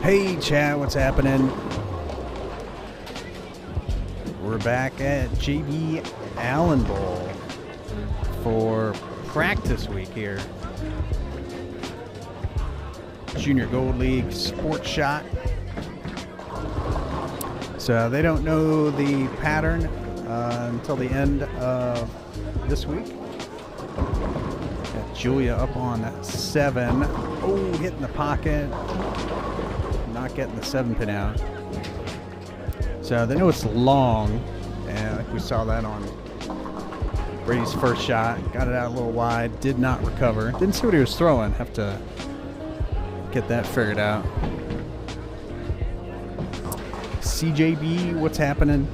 Hey chat, what's happening? We're back at JB Allen Bowl for practice week here. Junior Gold League Sports Shot. So they don't know the pattern until the end of this week. Got Julia up on 7. Oh, hitting the pocket. Not getting the 7-pin out. So they know it's long, and like we saw that on Brady's first shot. Got it out a little wide, did not recover. Didn't see what he was throwing. Have to get that figured out. CJB, what's happening?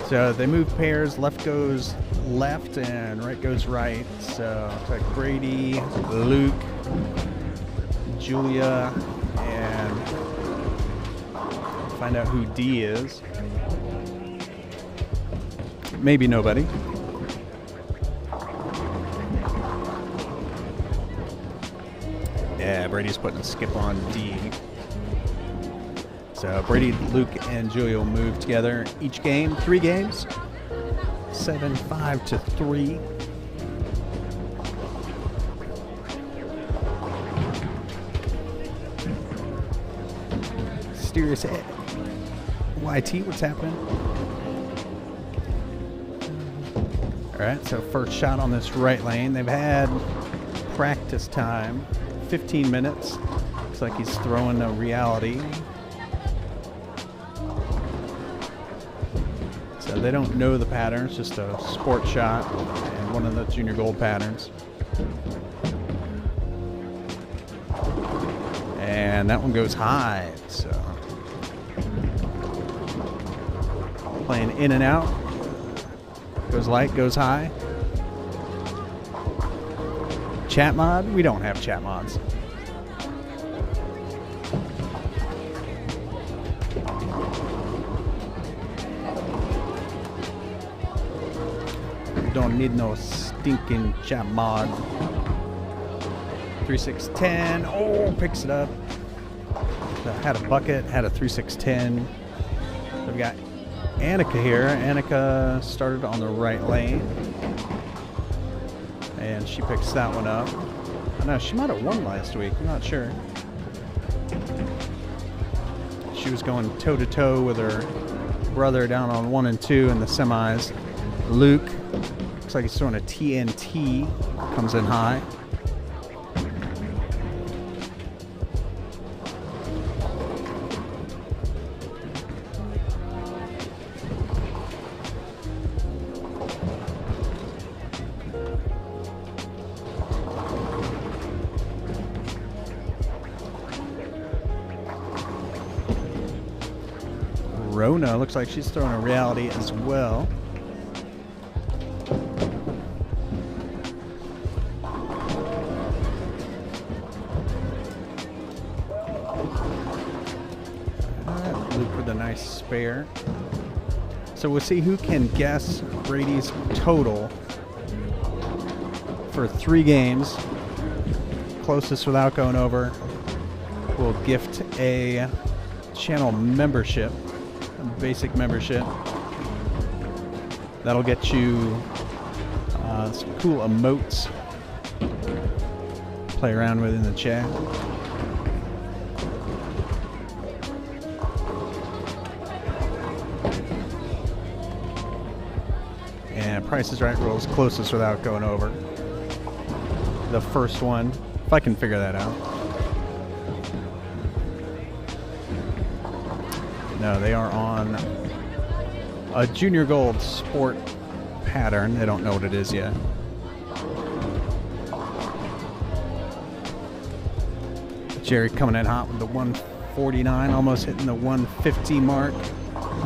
So they move pairs. Left goes left and right goes right. So it's like Brady, Luke, Julia, and find out who D is. Maybe nobody. Yeah, Brady's putting a skip on D. So Brady, Luke, and Julia will move together each game. 3 games. 7-5 to 3. Mysterious YT, what's happening? All right, so first shot on this right lane. They've had practice time, 15 minutes. Looks like he's throwing a reality. So they don't know the pattern. It's just a sport shot and one of the junior gold patterns. And that one goes high. So playing in and out. Goes light, goes high. Chat mod? We don't have chat mods. Don't need no stinking chat mod. 3-6-10. Oh, picks it up. So had a bucket, had a 3-6-10. So we got Annika here. Annika started on the right lane. And she picks that one up. I know, she might have won last week. I'm not sure. She was going toe-to-toe with her brother down on 1 and 2 in the semis. Luke. Looks like he's throwing a TNT. Comes in high. Rona looks like she's throwing a reality as well. Luke with a nice spare. So we'll see who can guess Brady's total for 3 games. Closest without going over will gift a channel membership, a basic membership. That'll get you some cool emotes to play around with in the chat. And Price is Right rules closest without going over. The first one, if I can figure that out. No, they are on a junior gold sport pattern. They don't know what it is yet. Jerry coming in hot with the 149, almost hitting the 150 mark.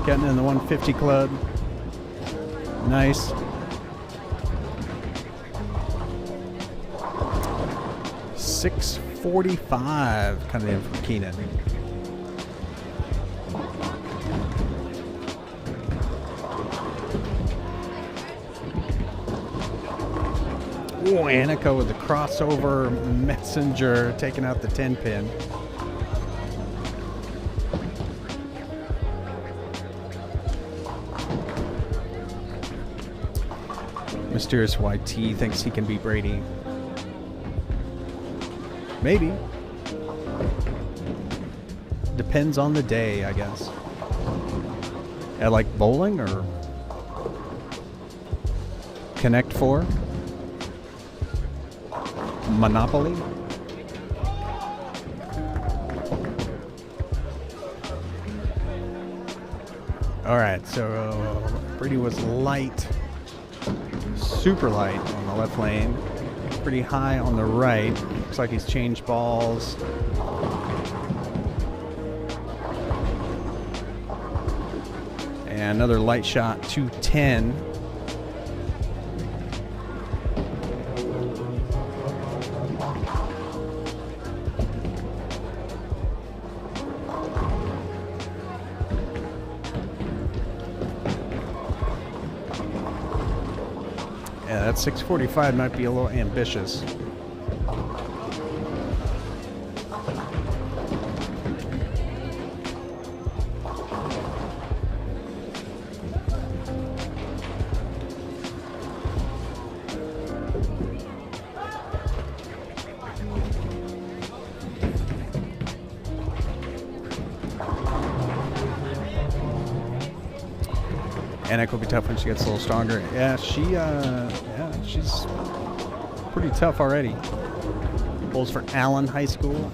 Getting in the 150 club. Nice. $6.45 coming in from Keenan. Oh, Annika with the crossover messenger taking out the 10 pin. Mysterious YT thinks he can beat Brady. Maybe. Depends on the day, I guess. I like bowling or Connect 4? Monopoly? Alright, so Brady was light. Super light on the left lane. Pretty high on the right. Looks like he's changed balls. And another light shot, 210. Yeah, that 645 might be a little ambitious. Annika will be tough when she gets a little stronger. Yeah, she's pretty tough already. Bowls for Allen High School.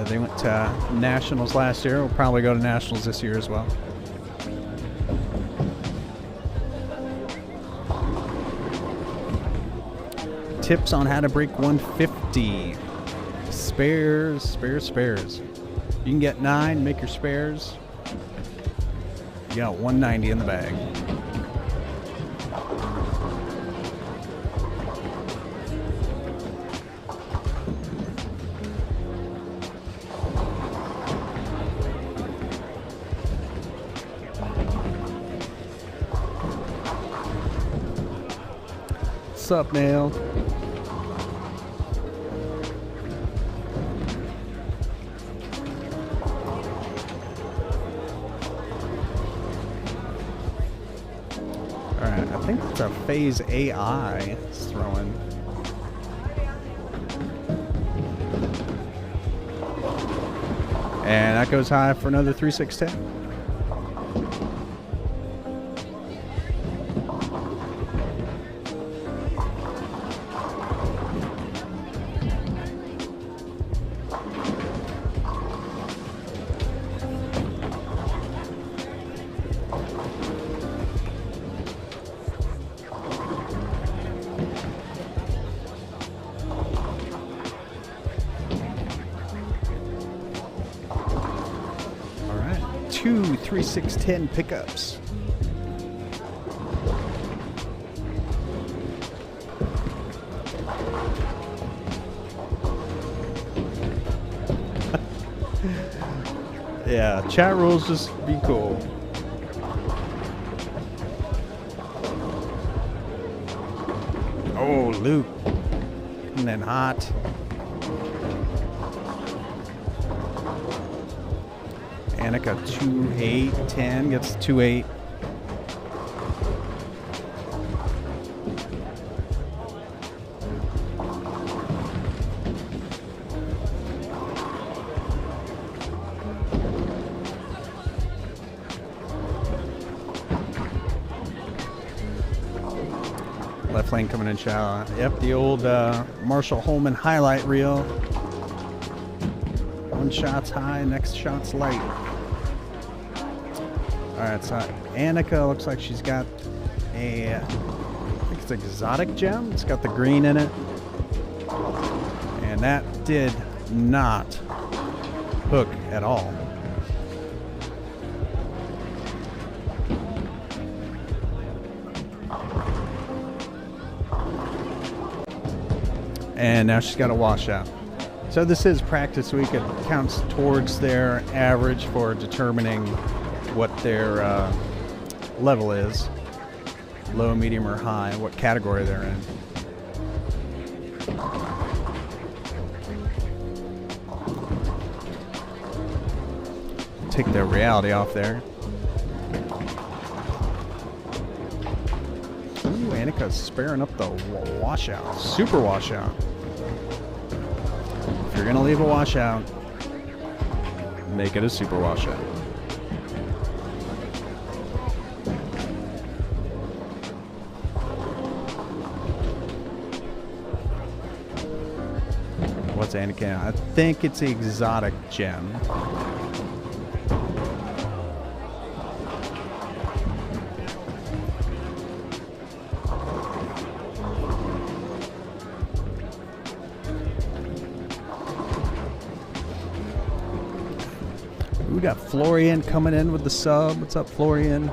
They went to nationals last year. Will probably go to nationals this year as well. Tips on how to break 150. Spares. You can get 9, make your spares. You got 190 in the bag. What's up, Nail? I think it's a Phase AI it's throwing. And that goes high for another 3-6-10. Two 3-6-10 pickups. Yeah, chat rules just be cool. Oh, Luke. And then hot. Annika 2-8-10 gets 2-8. Left lane coming in shallow. Yep, the old Marshall Holman highlight reel. One shot's high, next shot's light. Alright, so Annika looks like she's got a, I think it's exotic gem. It's got the green in it. And that did not hook at all. And now she's got a washout. So this is practice week. It counts towards their average for determining what their level is, low, medium, or high, what category they're in. Take the reality off there. Ooh, Annika's sparing up the washout. Super washout. If you're going to leave a washout, make it a super washout. What's Annika? I think it's the exotic gem. We got Florian coming in with the sub. What's up, Florian?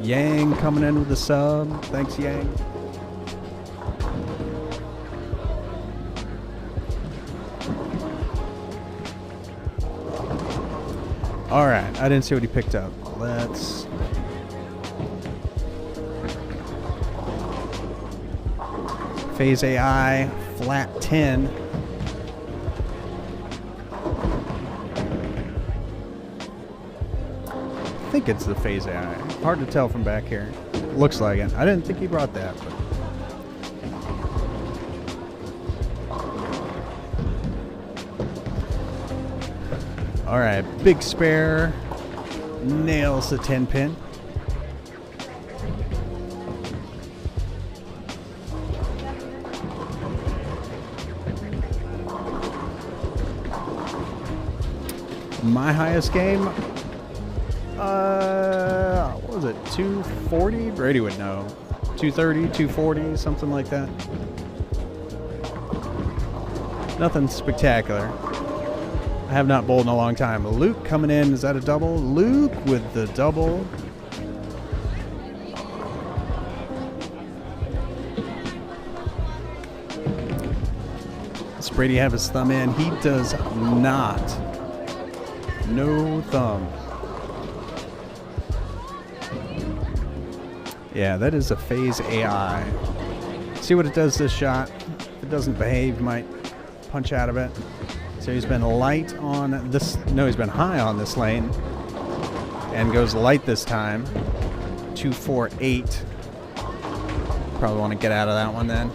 Yang coming in with the sub. Thanks, Yang. All right, I didn't see what he picked up. Let's... Phase AI, flat 10. I think it's the Phase AI. Hard to tell from back here. Looks like it. I didn't think he brought that. But. All right, big spare. Nails the 10 pin. My highest game, what was it, 240? Brady would know. 230, 240, something like that. Nothing spectacular. I have not bowled in a long time. Luke coming in, is that a double? Luke with the double. Does Brady have his thumb in? He does not. No thumb. Yeah, that is a Phase AI. See what it does this shot. If it doesn't behave, you might punch out of it. So he's been light on this. No, he's been high on this lane. And goes light this time. 248. Probably want to get out of that one then.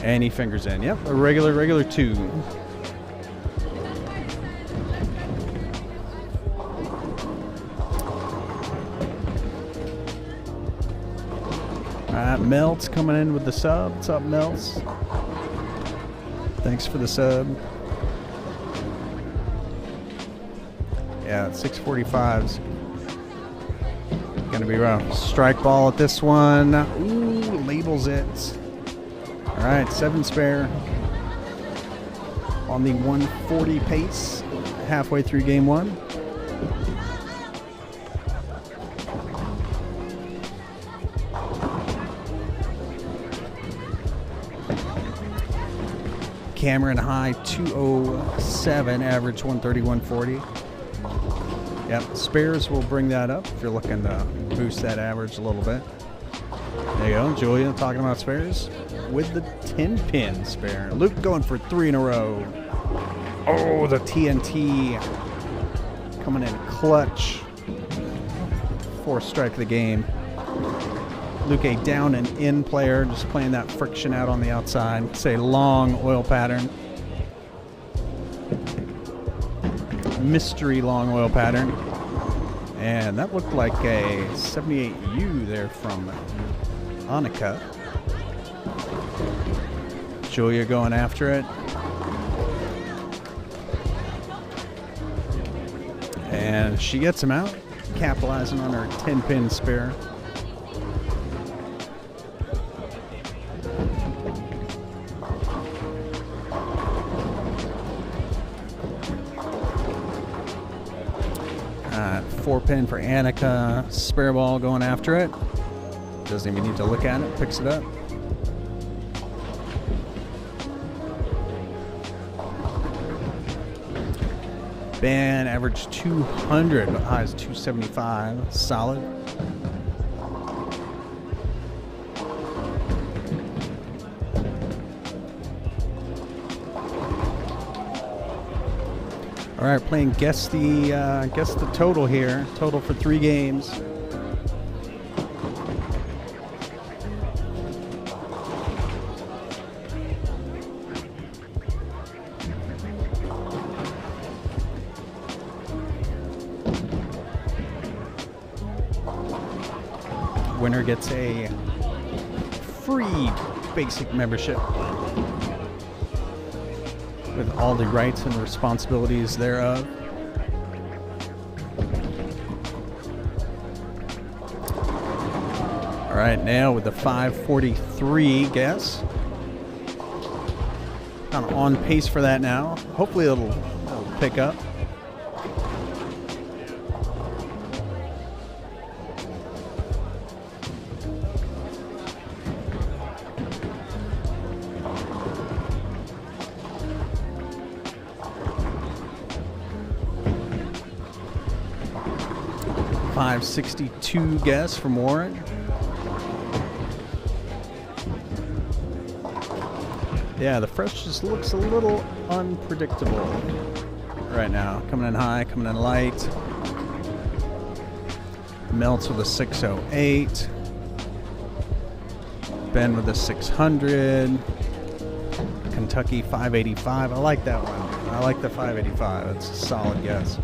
And he fingers in. Yep, a regular 2. Melts coming in with the sub. What's up, Melts? Thanks for the sub. Yeah, 645's gonna be rough. Strike ball at this one. Ooh, labels it. All right, 7 spare on the 140 pace, halfway through game 1. Cameron high 207, average 130, 140. Yep, spares will bring that up if you're looking to boost that average a little bit. There you go, Julia talking about spares with the 10 pin spare. Luke going for 3 in a row. Oh, the TNT coming in clutch. 4th strike of the game. Luke, a down and in player, just playing that friction out on the outside. It's a long oil pattern. Mystery long oil pattern. And that looked like a 78U there from Annika. Julia going after it. And she gets him out, capitalizing on her 10 pin spare. Alright, 4 pin for Annika. Spare ball going after it. Doesn't even need to look at it. Picks it up. Ben averaged 200, but high is 275. Solid. All right, playing guess the total here. Total for 3 games. Winner gets a free basic membership with all the rights and responsibilities thereof. All right, now with the 543 guess. Kind of on pace for that now. Hopefully it'll pick up. $562 guess from Warren. Yeah, the fresh just looks a little unpredictable right now. Coming in high, coming in light. Melts with a 608. Ben with a 600. Kentucky 585. I like that one. I like the 585. It's a solid guess.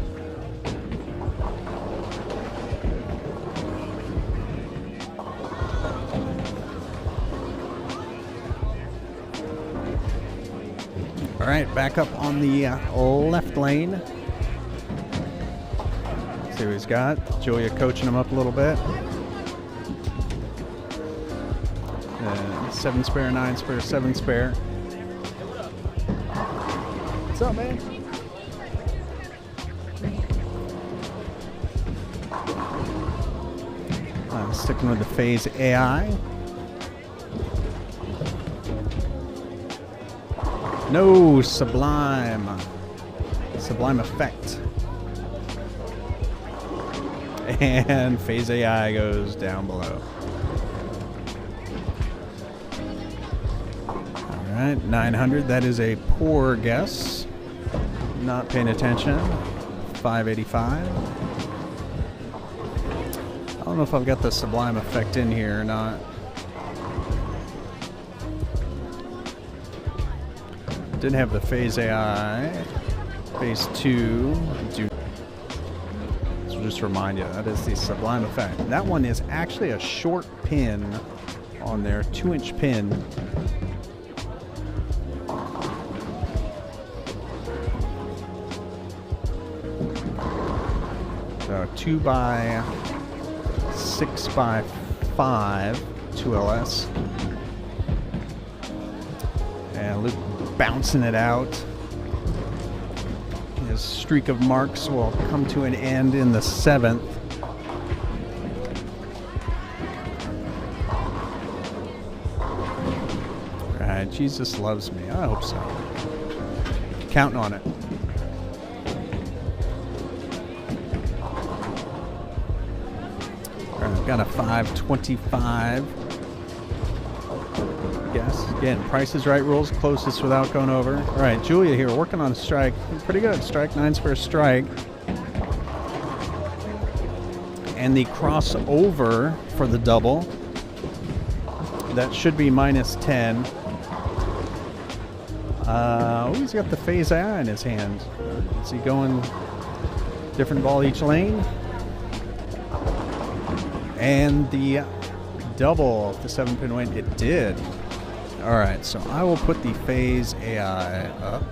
All right, back up on the left lane. See what he's got. Julia coaching him up a little bit. 7 spare, 9 spare, 7 spare. What's up, man? I'm sticking with the Phase AI. No, Sublime. Sublime Effect. And Phase AI goes down below. All right, 900. That is a poor guess. Not paying attention. 585. I don't know if I've got the Sublime Effect in here or not. Didn't have the Phase AI. Phase 2. So just remind you, that is the Sublime Effect. That one is actually a short pin on there, 2-inch pin. So 2 by 6 by 5 2LS. And Luke bouncing it out. His streak of marks will come to an end in the 7th. All right, Jesus loves me. I hope so. Counting on it. All right, I've got a 525. Yes, again, Price is Right rules, closest without going over. All right, Julia here working on a strike. Pretty good. Strike, 9 spare strike. And the crossover for the double. That should be -10. Oh, he's got the Phase AI in his hand. Is he going different ball each lane? And the double, the 7-pin win, it did. All right, so I will put the Phase AI up.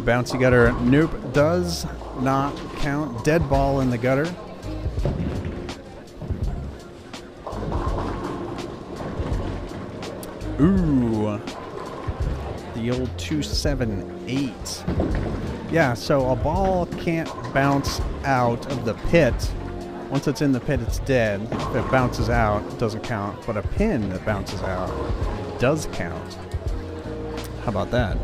Bouncy gutter, nope, does not count. Dead ball in the gutter. Ooh, the old 278. Yeah, so a ball can't bounce out of the pit Once it's in the pit, it's dead. If it bounces out, it doesn't count. But a pin that bounces out does count. How about that?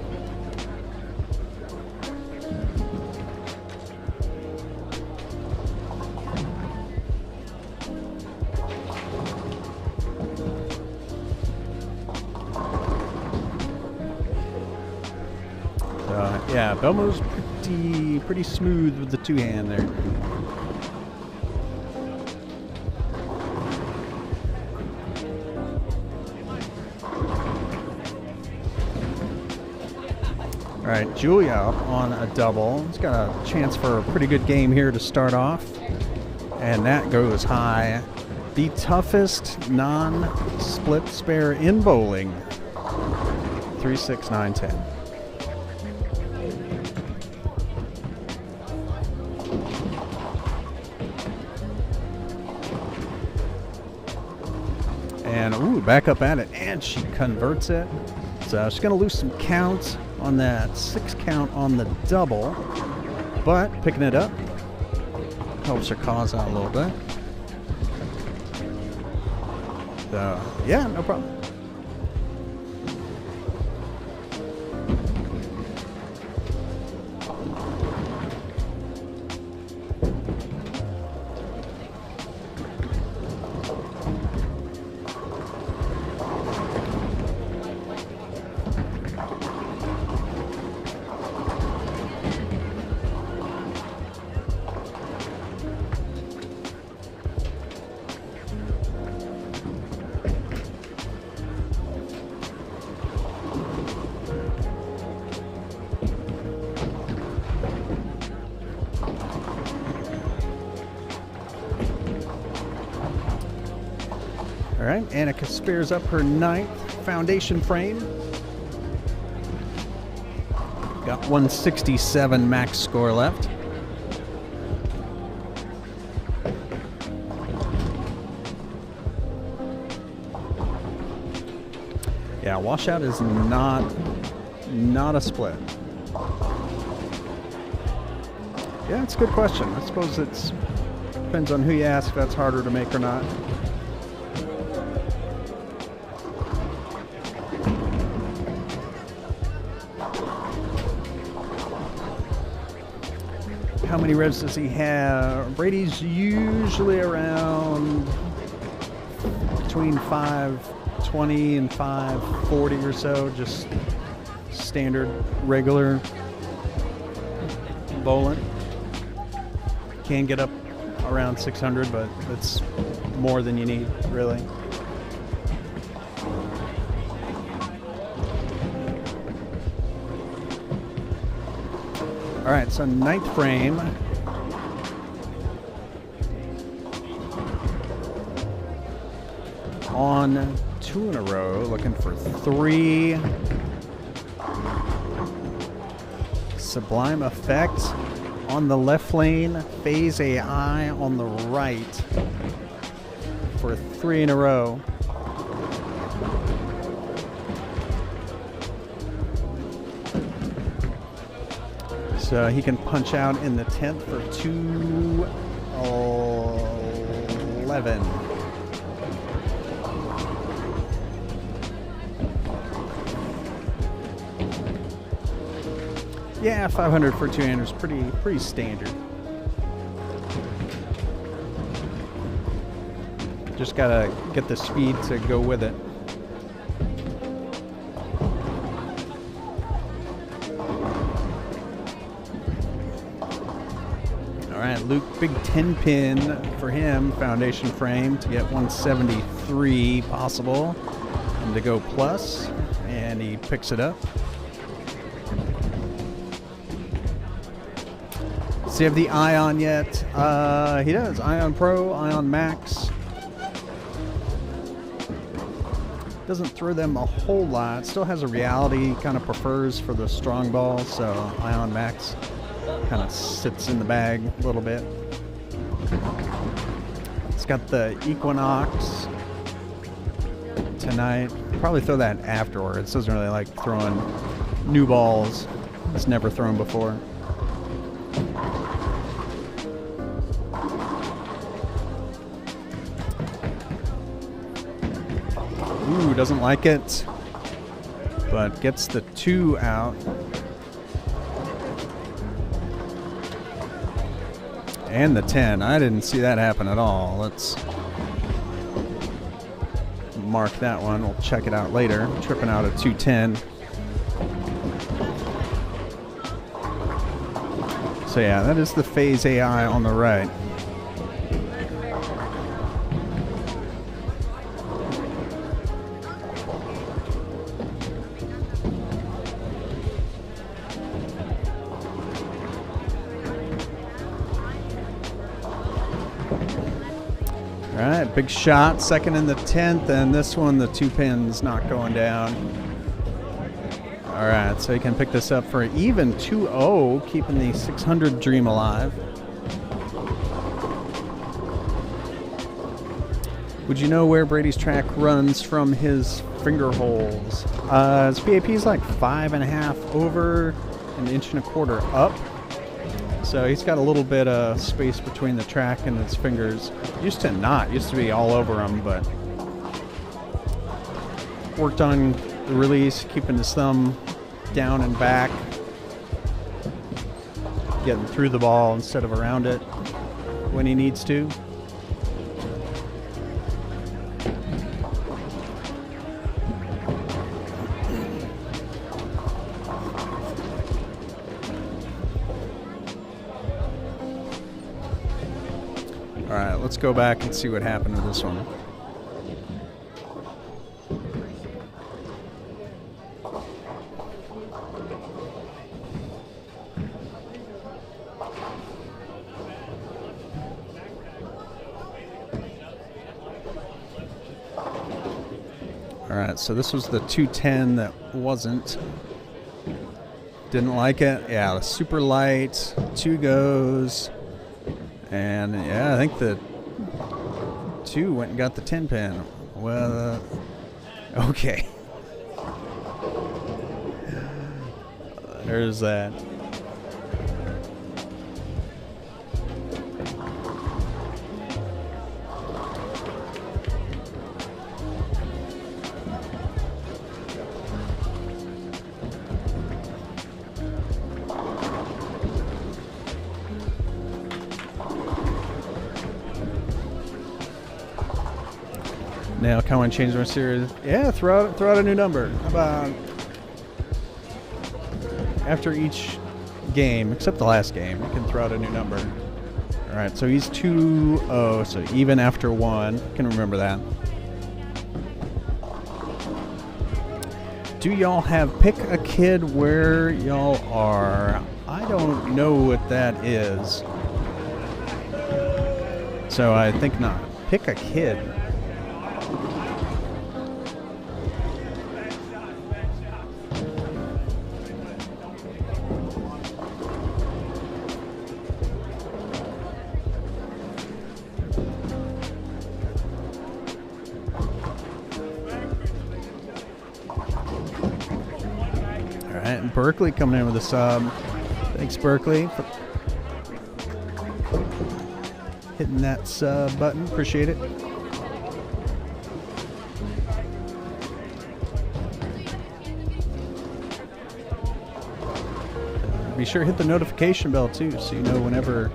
Yeah, Belmo's pretty smooth with the two-hand there. All right, Julia up on a double. He's got a chance for a pretty good game here to start off. And that goes high. The toughest non-split spare in bowling. 3, 6, 9, 10. And ooh, back up at it, and she converts it. So she's going to lose some counts on that 6 count on the double, but picking it up helps her cause out a little bit. So yeah, no problem. All right, Annika spares up her 9th foundation frame. Got 167 max score left. Yeah, washout is not a split. Yeah, it's a good question. I suppose it depends on who you ask if that's harder to make or not. How many revs does he have? Brady's usually around between 520 and 540 or so, just standard, regular bowling. Can get up around 600, but it's more than you need, really. All right, so 9th frame. On 2 in a row, looking for 3. Sublime Effect on the left lane, Phase AI on the right for 3 in a row. So he can punch out in the 10th for 211. Yeah, 500 for 2-handers, pretty standard. Just gotta get the speed to go with it. All right, Luke, big 10 pin for him, foundation frame to get 173 possible and to go plus, and he picks it up. Does he have the Ion yet? He does. Ion Pro, Ion Max. Doesn't throw them a whole lot. Still has a reality, kind of prefers for the strong ball, so Ion Max kind of sits in the bag a little bit. It's got the Equinox tonight. Probably throw that afterwards. Doesn't really like throwing new balls. It's never thrown Ooh, doesn't like it, but gets the 2 out. And the 10. I didn't see that happen at all. Let's mark that one. We'll check it out later. Tripping out a 210. So yeah, that is the Phase AI on the right. All right, big shot, second in the 10th, and this one, the 2 pins not going down. All right, so he can pick this up for an even 2-0, keeping the 600 dream alive. Would you know where Brady's track runs from his finger holes? His PAP is like 5.5 over, an inch and a quarter up. So he's got a little bit of space between the track and his fingers. Used to be all over them, but worked on the release, keeping his thumb down and back, getting through the ball instead of around it when he needs to. All right, let's go back and see what happened to this one. All right, so this was the 210 that wasn't. Didn't like it. Yeah, the super light, 2 goes. And yeah, I think the 2 went and got the 10 pin. Well, okay. There's that. Now, come on, change my series. Yeah, throw out a new number. How about after each game, except the last game, you can throw out a new number. All right, so he's 2-0, so even after 1. Can remember that. Do y'all have pick a kid where y'all are? I don't know what that is. So I think not. Pick a kid. And Berkeley coming in with a sub. Thanks, Berkeley, for hitting that sub button. Appreciate it. Be sure to hit the notification bell too, so you know whenever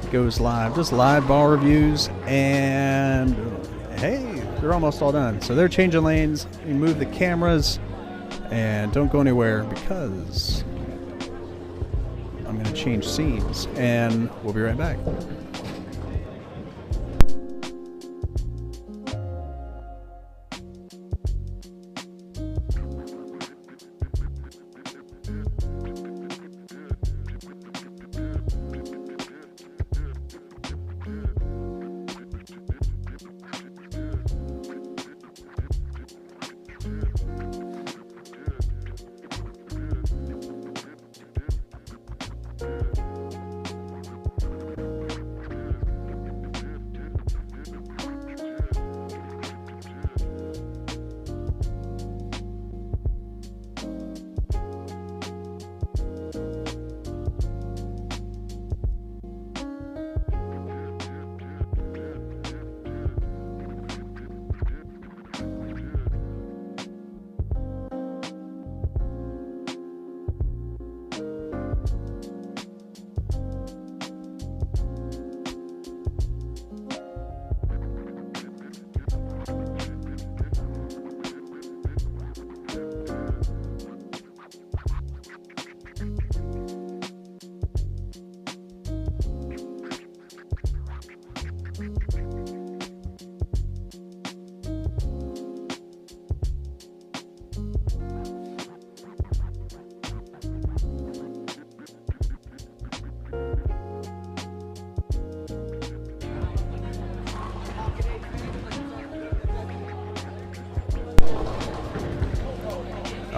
it goes live. Just live ball reviews, and hey, they're almost all done. So they're changing lanes. You move the cameras. And don't go anywhere because I'm going to change scenes, and we'll be right back.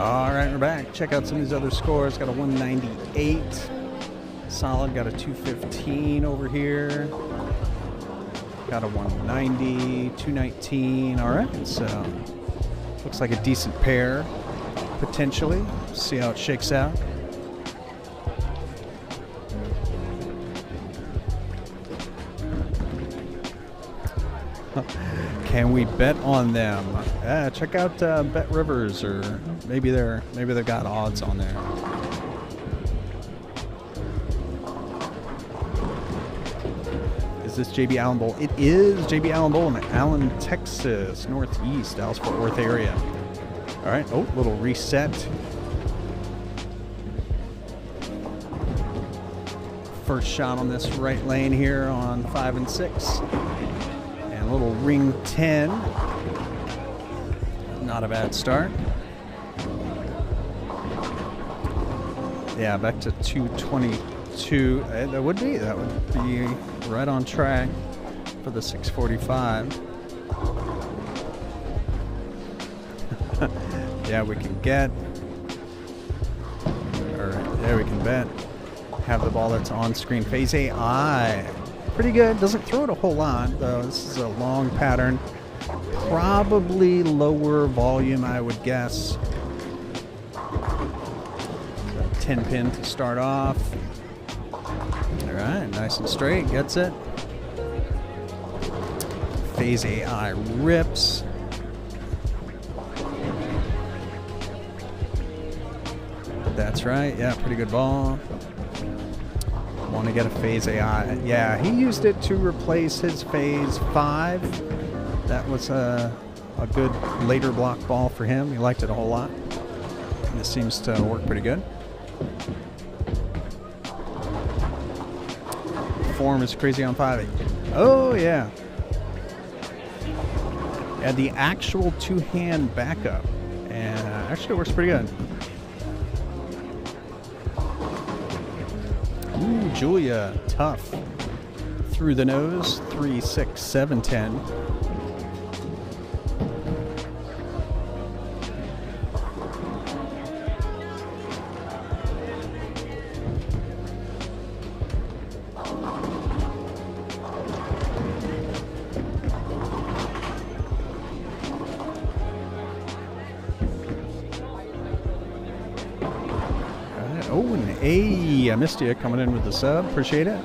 All right, we're back. Check out some of these other scores. Got a 198. Solid got a 215 over here. Got a 190, 219. All right, so looks like a decent pair, potentially. See how it shakes out. Can we bet on them? Check out Bet Rivers, or maybe they've got odds on there. Is this JB Allen Bowl? It is JB Allen Bowl in Allen, Texas, Northeast, Dallas-Fort Worth area. All right. Oh, little reset. First shot on this right lane here on 5 and 6. And a little ring 10. Not a bad start. Yeah, back to 222. That would be right on track for the 645. Yeah, we can get. All right, there we can bet. Have the ball that's on screen. Phase AI. Pretty good. Doesn't throw it a whole lot, though. This is a long pattern. Probably lower volume, I would guess. 10 pin to start off. All right, nice and straight. Gets it. Phase AI rips. That's right. Yeah, pretty good ball. Want to get a Phase AI. Yeah, he used it to replace his Phase 5. That was a good later block ball for him. He liked it a whole lot. And this seems to work pretty good. Form is crazy on 5-8. Oh, yeah. Yeah, the actual two-hand backup. And actually works pretty good. Ooh, Julia, tough. Through the nose, 3, 6, 7, 10. Oh, and A, I missed you coming in with the sub. Appreciate it.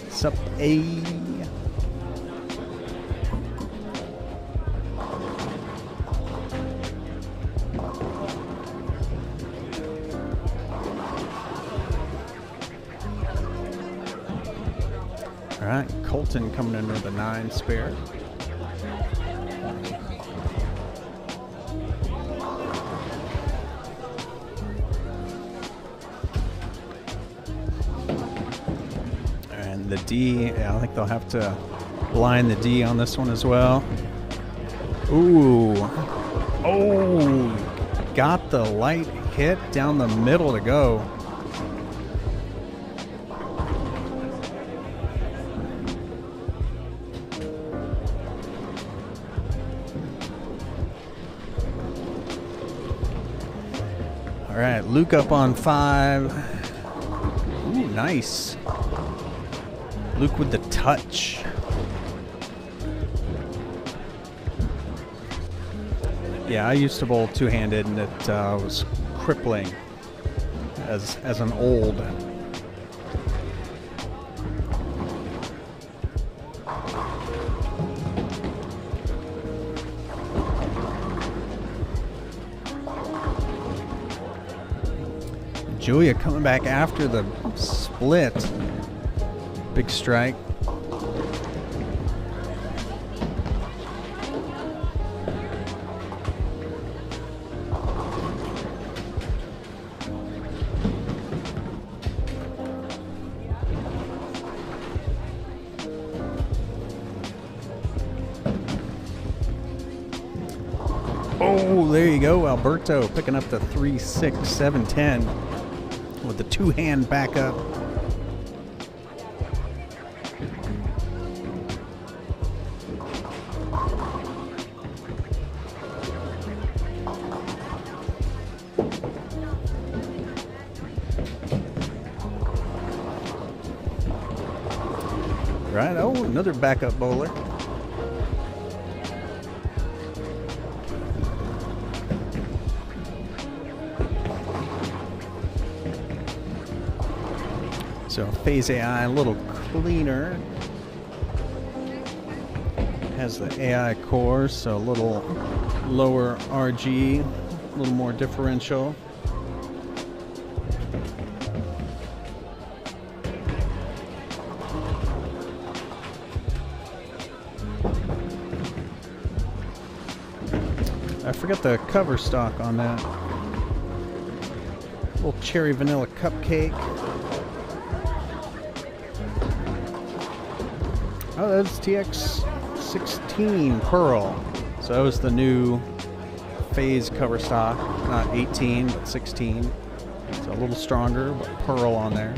Sup, A. All right, Colton coming in with a 9 spare. The D, yeah, I think they'll have to blind the D on this one as well. Ooh. Oh, got the light hit down the middle to go. All right, Luke up on 5. Ooh, nice. Luke with the touch. Yeah, I used to bowl two-handed, and it was crippling as an old. Julia coming back after the split. Big strike. Oh, there you go. Alberto picking up the 3, 6, 7, 10 with the two-hand backup. Right. Oh, another backup bowler. So Phase AI a little cleaner. Has the AI core, so a little lower RG, a little more differential. I forget the cover stock on that. Little cherry vanilla cupcake. Oh, that's TX16 Pearl. So that was the new Phase cover stock. Not 18, but 16. So a little stronger, but Pearl on there.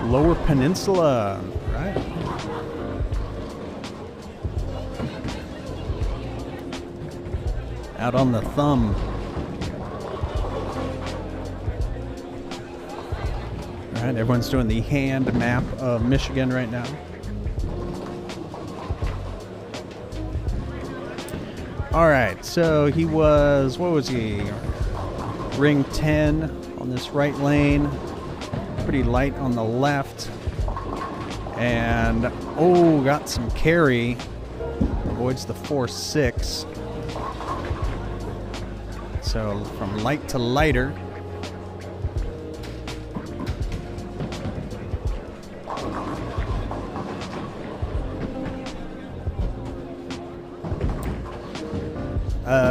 Lower Peninsula, right? Out on the thumb. All right, everyone's doing the hand map of Michigan right now. All right, so he was, what was he? Ring 10 on this right lane. Pretty light on the left. And, oh, got some carry. Avoids the 4-6. So from light to lighter.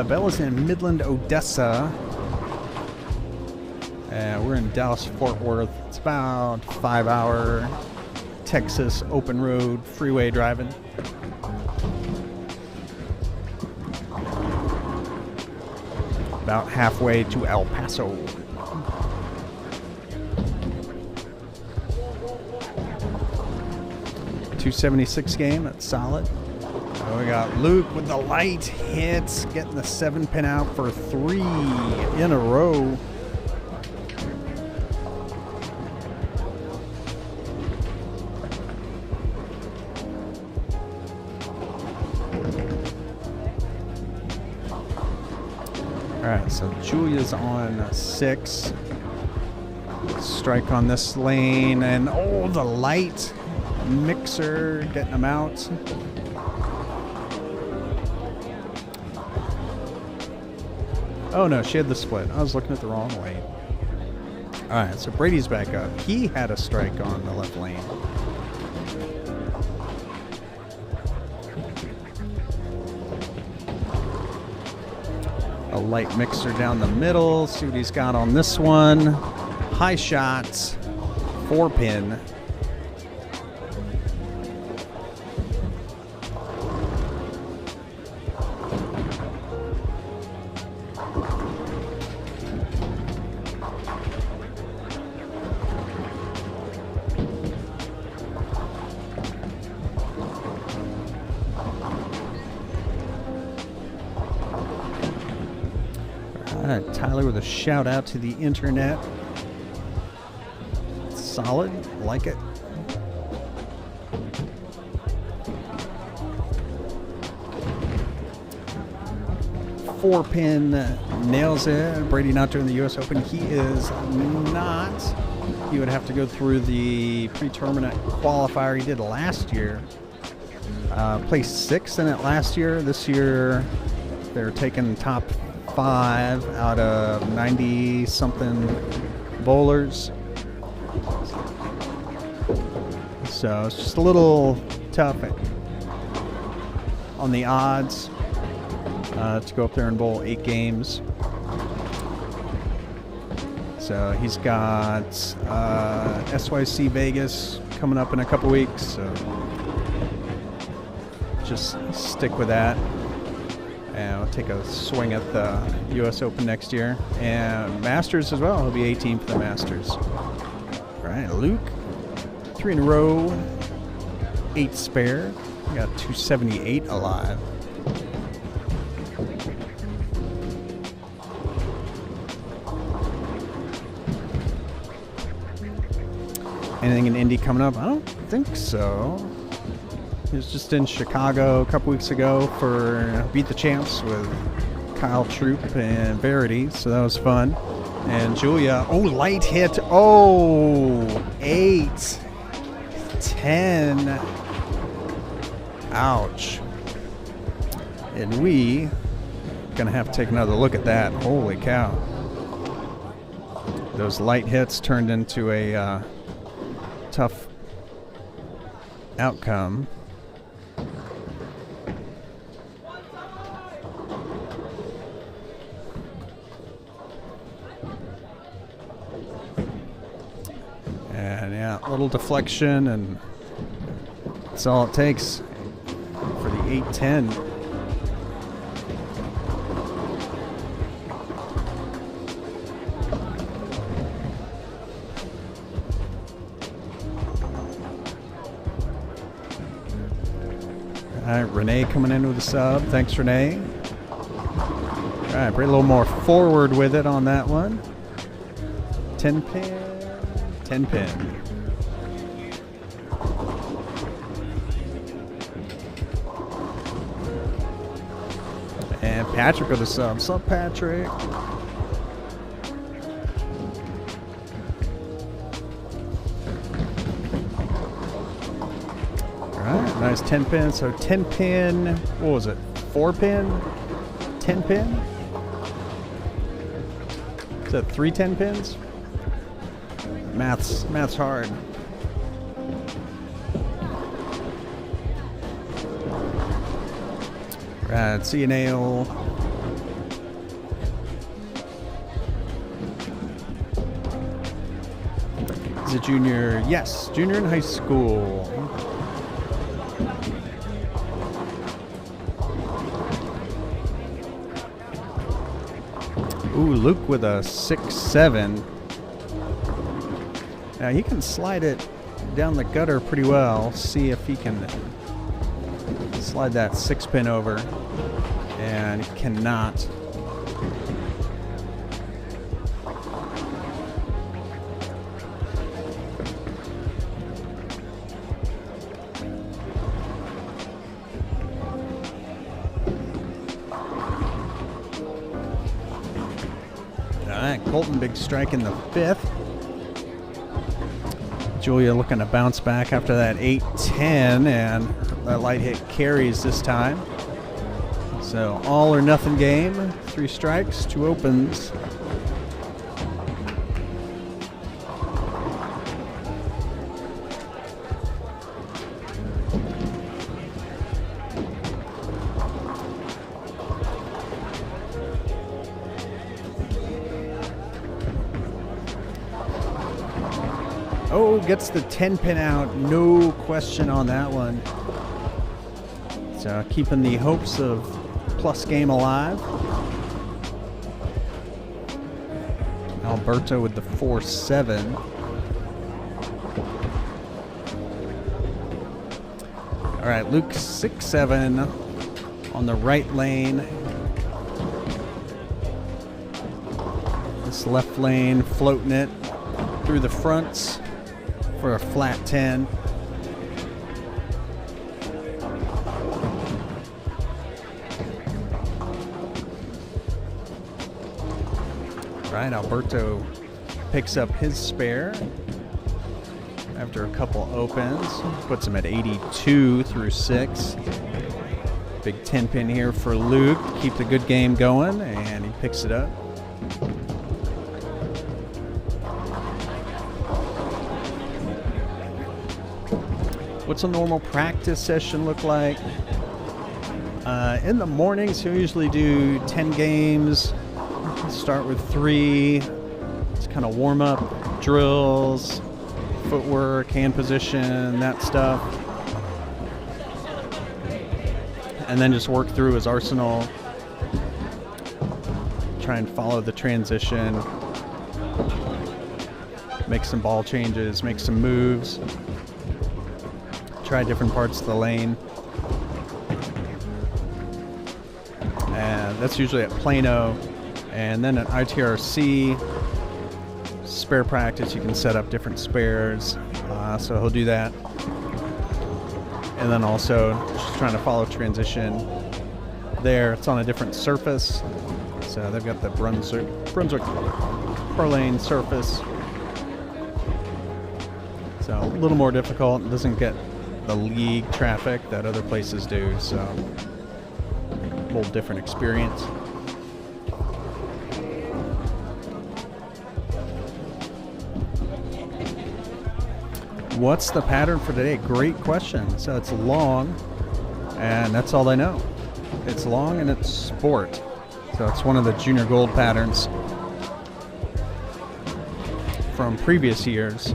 Bella's in Midland, Odessa. We're in Dallas, Fort Worth. It's about 5-hour Texas open road freeway driving. About halfway to El Paso. .276 game, that's solid. So we got Luke with the light hits, getting the 7-pin out for 3 in a row. Alright, so Julia's on 6. Strike on this lane, and oh, the light mixer getting them out. Oh no, she had the split. I was looking at the wrong lane. Alright, so Brady's back up. He had a strike on the left lane. A light mixer down the middle. See what he's got on this one. High shots. 4-pin. Tyler with a shout out to the internet. Solid, like it. Four-pin nails it. Brady not doing the U.S. Open. He is not. He would have to go through the pre-tournament qualifier he did last year. Placed 6th in it last year. This year, they're taking top 5 out of 90-something bowlers. So it's just a little tough on the odds to go up there and bowl 8 games. So he's got SYC Vegas coming up in a couple weeks. So just stick with that. And we'll take a swing at the U.S. Open next year. And Masters as well. He'll be 18 for the Masters. All right, Luke 3 in a row, 8 spare. We got 278 alive. Anything in Indy coming up? I don't think so. He was just in Chicago a couple weeks ago for Beat the Champs with Kyle Troop and Verity, so that was fun. And Julia, oh, light hit. Oh, 8, 10. Ouch. And we gonna have to take another look at that. Holy cow. Those light hits turned into a tough outcome. And yeah, a little deflection, and that's all it takes for the 810. All right, Renee coming in with a sub. Thanks, Renee. All right, bring a little more forward with it on that one. 10 pin, 10 pin. And Patrick with a sub. What's up, Patrick? Nice 10 pin. So 10 pin, what was it? 4 pin? 10 pin? Is that 3 10 pins? Math's hard. Right, see you, Nail. Is it junior? Yes, junior in high school. Ooh, Luke with a 6-7. Now he can slide it down the gutter pretty well. See if he can slide that 6 pin over. And he cannot. Colton, big strike in the 5th. Julia looking to bounce back after that 8-10, and that light hit carries this time. So all or nothing game. 3 strikes, 2 opens. Oh, gets the 10 pin out. No question on that one. So keeping the hopes of plus game alive. Alberto with the 4-7. All right, Luke 6-7 on the right lane. This left lane floating it through the fronts for a flat 10. Right, Alberto picks up his spare after a couple opens. Puts him at 82 through 6. Big 10 pin here for Luke to keep the good game going, and he picks it up. What's a normal practice session look like? In the mornings, he'll usually do 10 games. Start with 3. It's kind of warm up, drills, footwork, hand position, that stuff. And then just work through his arsenal. Try and follow the transition. Make some ball changes, make some moves. try different parts of the lane. And that's usually at Plano. And then at ITRC, spare practice, you can set up different spares. So he'll do that. And then also just trying to follow transition there. It's on a different surface. So they've got the Brunswick Pro-Lane surface. So a little more difficult. It doesn't get the league traffic that other places do. So a little different experience. What's the pattern for today? Great question. So it's long, and that's all I know. It's long and it's sport. So it's one of the junior gold patterns from previous years.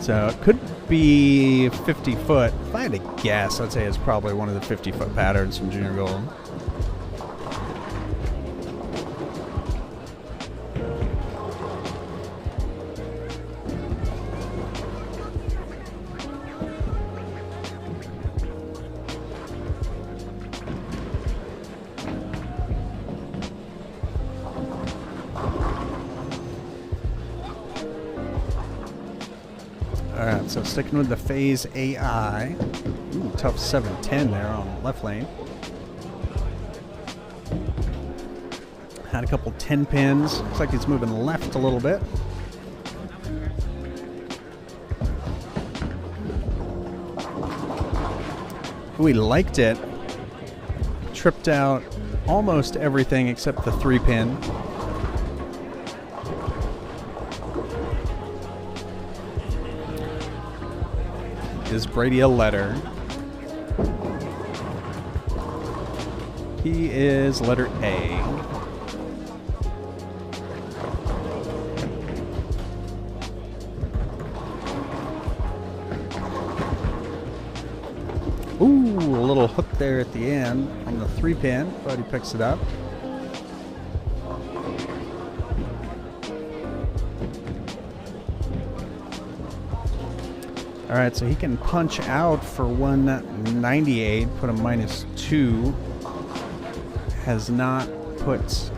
So it could be 50 foot. If I had to guess, I'd say it's probably one of the 50-foot patterns from junior gold. Alright, so sticking with the Phase AI. Ooh, tough 710 there on the left lane. Had a couple 10 pins. Looks like he's moving left a little bit. Ooh, he liked it. Tripped out almost everything except the 3-pin. Is Brady a letter? He is letter A. Ooh, a little hook there at the end on the 3-pin, but he picks it up. All right, so he can punch out for 198, put a -2. Has not put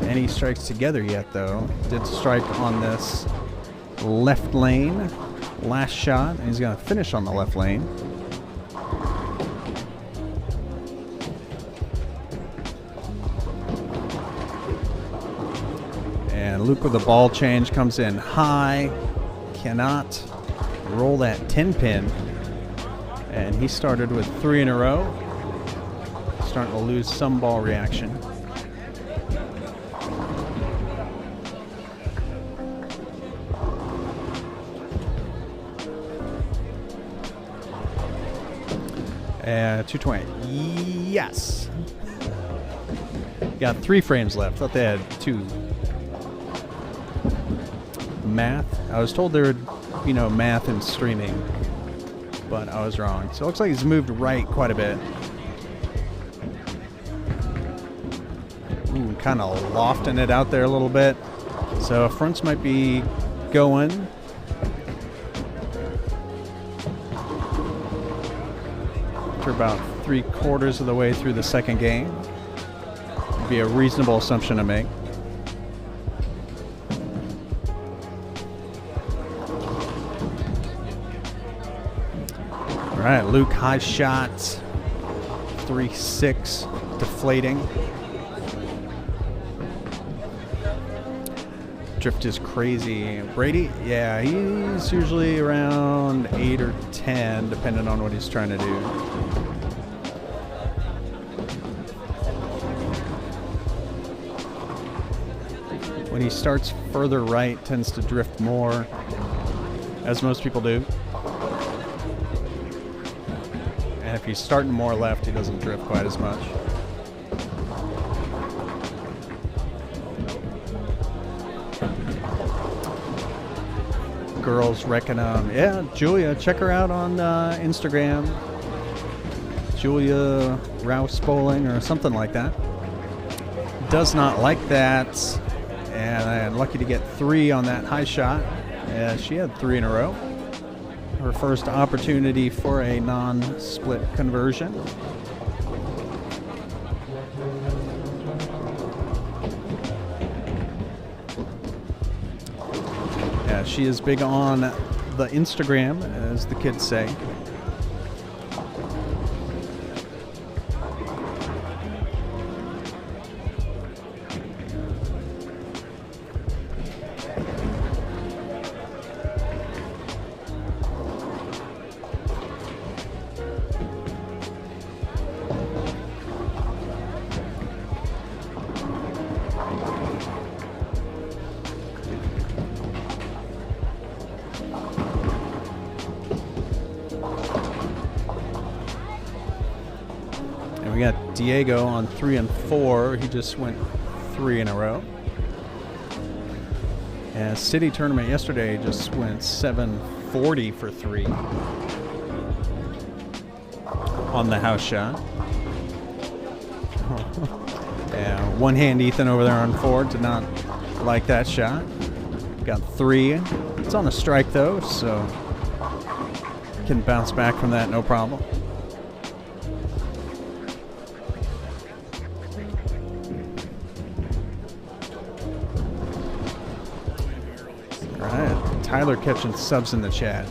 any strikes together yet, though. Did strike on this left lane, last shot, and he's going to finish on the left lane. And Luke with the ball change comes in high, cannot roll that 10-pin, and he started with 3 in a row. Starting to lose some ball reaction. And 220. Yes. Got 3 frames left. Thought they had 2. Math. I was told there would, math and streaming, but I was wrong. So it looks like he's moved right quite a bit. Ooh, kind of lofting it out there a little bit. So fronts might be going. After about 3/4 of the way through the second game. Would be a reasonable assumption to make. All right, Luke, high shot, 3.6, deflating. Drift is crazy. Brady, yeah, he's usually around 8 or 10, depending on what he's trying to do. When he starts further right, tends to drift more, as most people do. And if he's starting more left, he doesn't drift quite as much. Girls wrecking them. Yeah, Julia, check her out on Instagram. Julia Rouse Bowling or something like that. Does not like that. And I'm lucky to get 3 on that high shot. Yeah, she had 3 in a row. her first opportunity for a non-split conversion. Yeah, she is big on the Instagram, as the kids say. We got Diego on 3 and 4. He just went 3 in a row. And City Tournament yesterday just went 740 for 3 on the house shot. Yeah, one hand Ethan over there on 4 did not like that shot. Got 3. It's on a strike though, so can bounce back from that no problem. Tyler catching subs in the chat.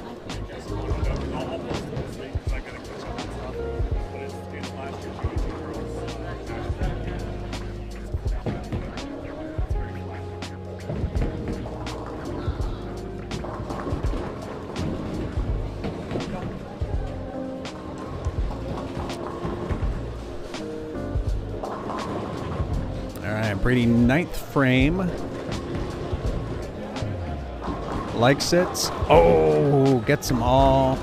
All right, Brady, 9th frame. Likes it. Oh, gets them all.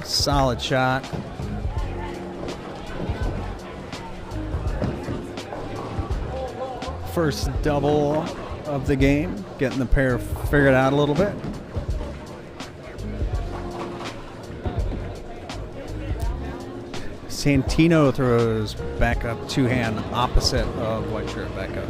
Solid shot. First double of the game. Getting the pair figured out a little bit. Santino throws back up 2-hand opposite of white shirt back up.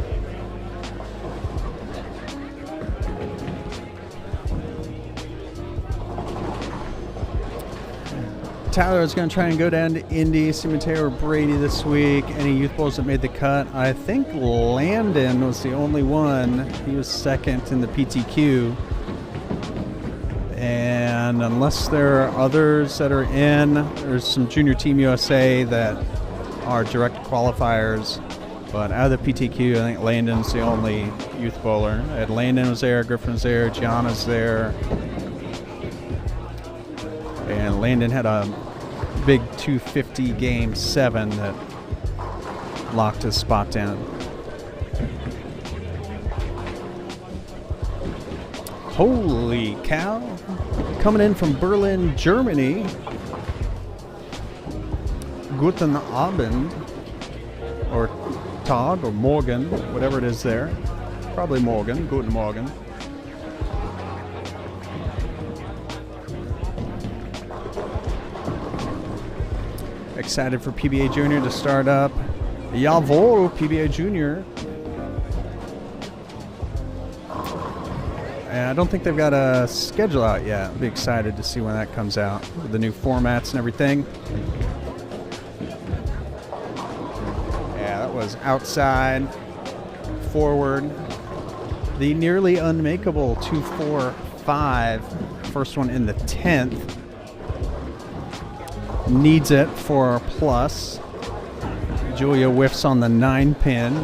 Tyler is going to try and go down to Indy, see Mateo or Brady this week. Any youth bowls that made the cut? I think Landon was the only one. He was second in the PTQ. And unless there are others that are in, there's some Junior Team USA that are direct qualifiers. But out of the PTQ, I think Landon's the only youth bowler. Landon was there, Griffin was there, Gianna's there. And Landon had a big 250 game 7 that locked his spot down. Holy cow. Coming in from Berlin, Germany. Guten Abend. Or Tag or Morgen, whatever it is there. Probably Morgen. Guten Morgen. Excited for PBA Junior to start up. Jawohl, PBA Junior. And I don't think they've got a schedule out yet. I'll be excited to see when that comes out with the new formats and everything. Yeah, that was outside, forward. The nearly unmakeable 2-4-5. First one in the 10th. Needs it for a plus. Julia whiffs on the 9-pin.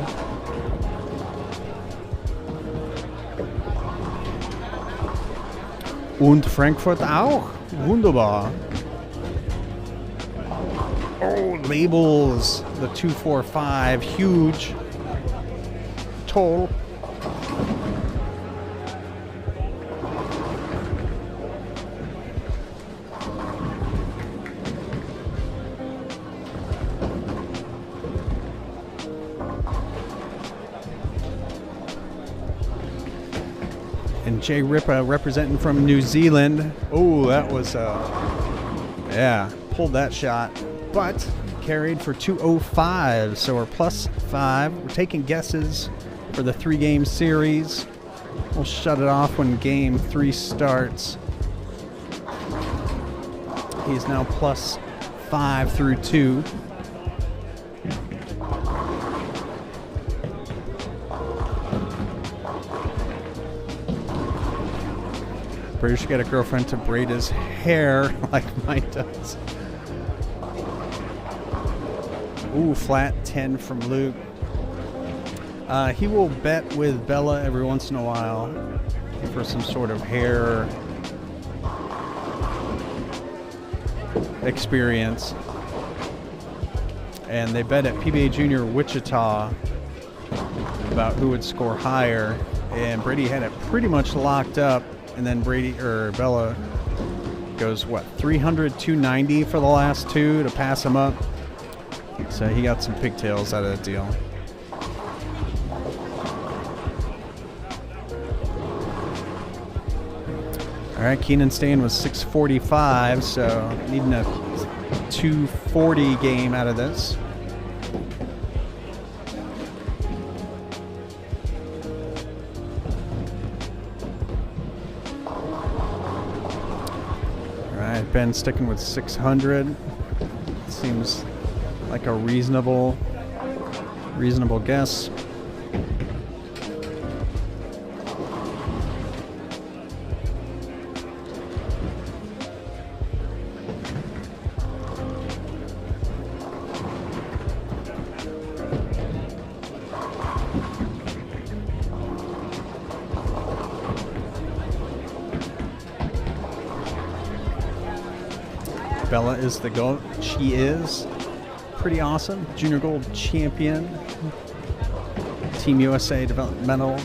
Und Frankfurt auch. Wunderbar. Oh, labels the 2-4-5. Huge. Toll. And Jay Ripa representing from New Zealand. Oh, that was, yeah, pulled that shot. But carried for 205, so we're +5. We're taking guesses for the 3-game series. We'll shut it off when game 3 starts. He's now +5 through 2. Brady should get a girlfriend to braid his hair like mine does. Ooh, flat 10 from Luke. He will bet with Bella every once in a while for some sort of hair experience. And they bet at PBA Junior Wichita about who would score higher. And Brady had it pretty much locked up. And then Bella goes, 300, 290 for the last two to pass him up. So he got some pigtails out of the deal. All right, Keenan staying with 645, so needing a 240 game out of this. Ben sticking with 600. Seems like a reasonable guess. Bella is the GOAT. She is pretty awesome. Junior Gold champion. Team USA developmental.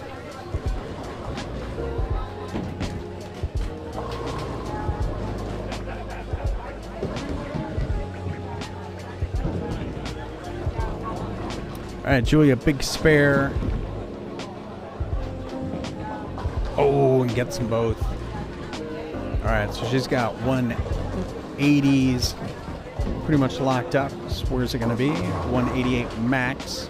All right, Julia, big spare. Oh, and gets them both. All right, so she's got 180s pretty much locked up. So where's it going to be? 188 max.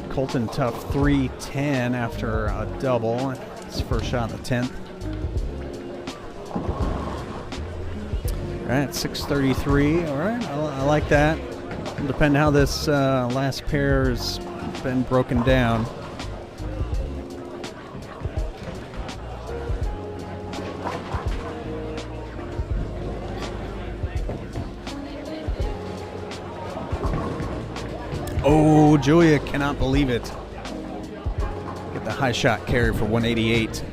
Colton Tough 310 after a double. His first shot in the 10th. All right, 633. All right, I like that. It'll depend how this last pair has been broken down. Oh, Julia cannot believe it. Get the high shot carry for 188.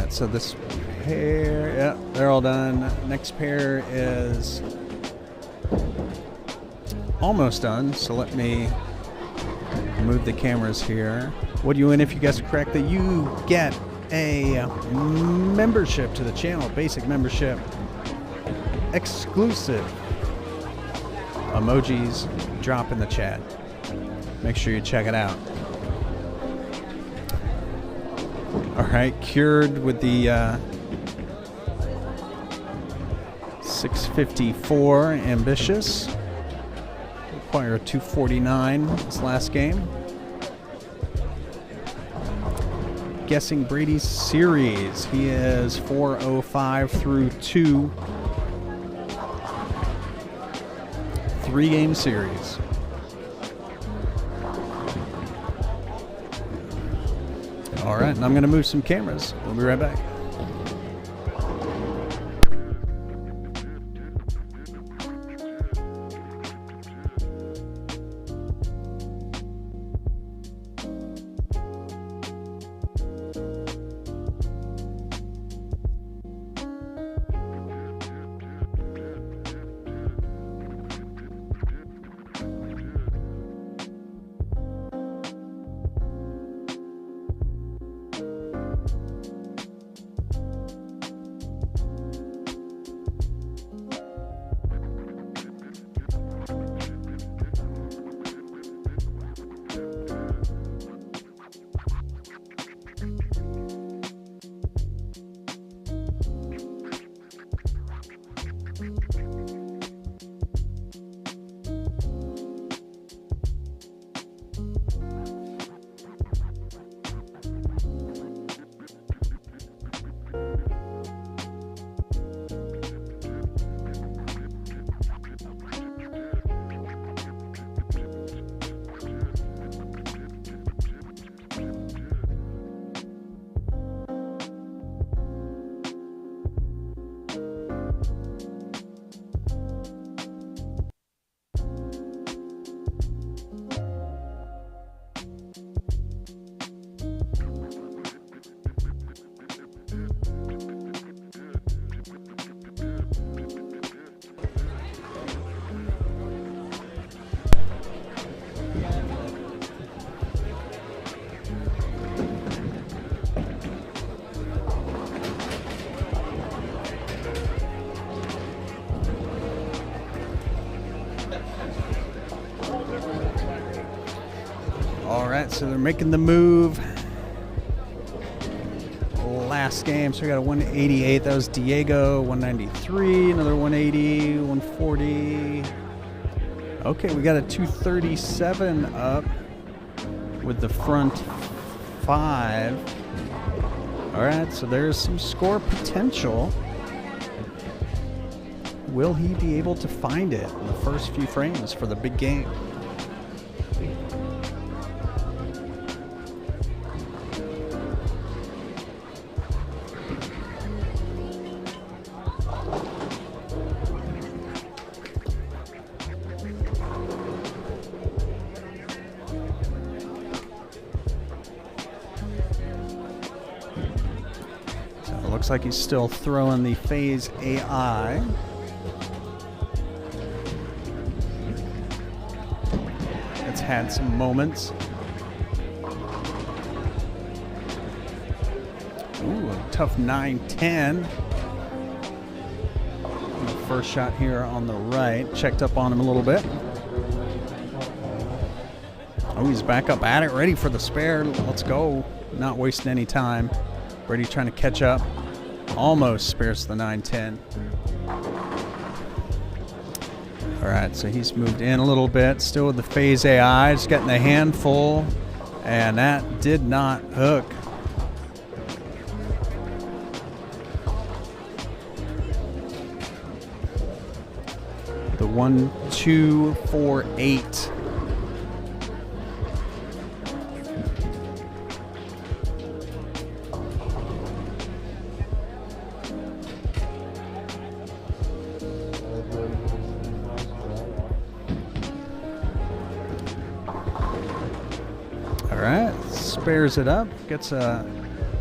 So this pair, yeah, they're all done. Next pair is almost done. So let me move the cameras here. What do you win if you guess correctly? You get a membership to the channel, basic membership, exclusive emojis. Drop in the chat. Make sure you check it out. All right, Cured with the 654 Ambitious. Require 249 this last game. Guessing Brady's series. He is 405 through 2. 3-game series. All right, and I'm going to move some cameras. We'll be right back. All right, so they're making the move. Last game, so we got a 188. That was Diego. 193, another 180, 140. Okay, we got a 237 up with the front 5. All right, so there's some score potential. Will he be able to find it in the first few frames for the big game? Looks like he's still throwing the Phase AI. It's had some moments. Ooh, a tough 9-10. First shot here on the right. Checked up on him a little bit. Oh, he's back up at it, ready for the spare. Let's go. Not wasting any time. Brady trying to catch up. Almost spares the 9-10. All right, so he's moved in a little bit. Still with the Phase AI. Just getting a handful. And that did not hook. The 1, 2, 4, 8. Spares it up, gets a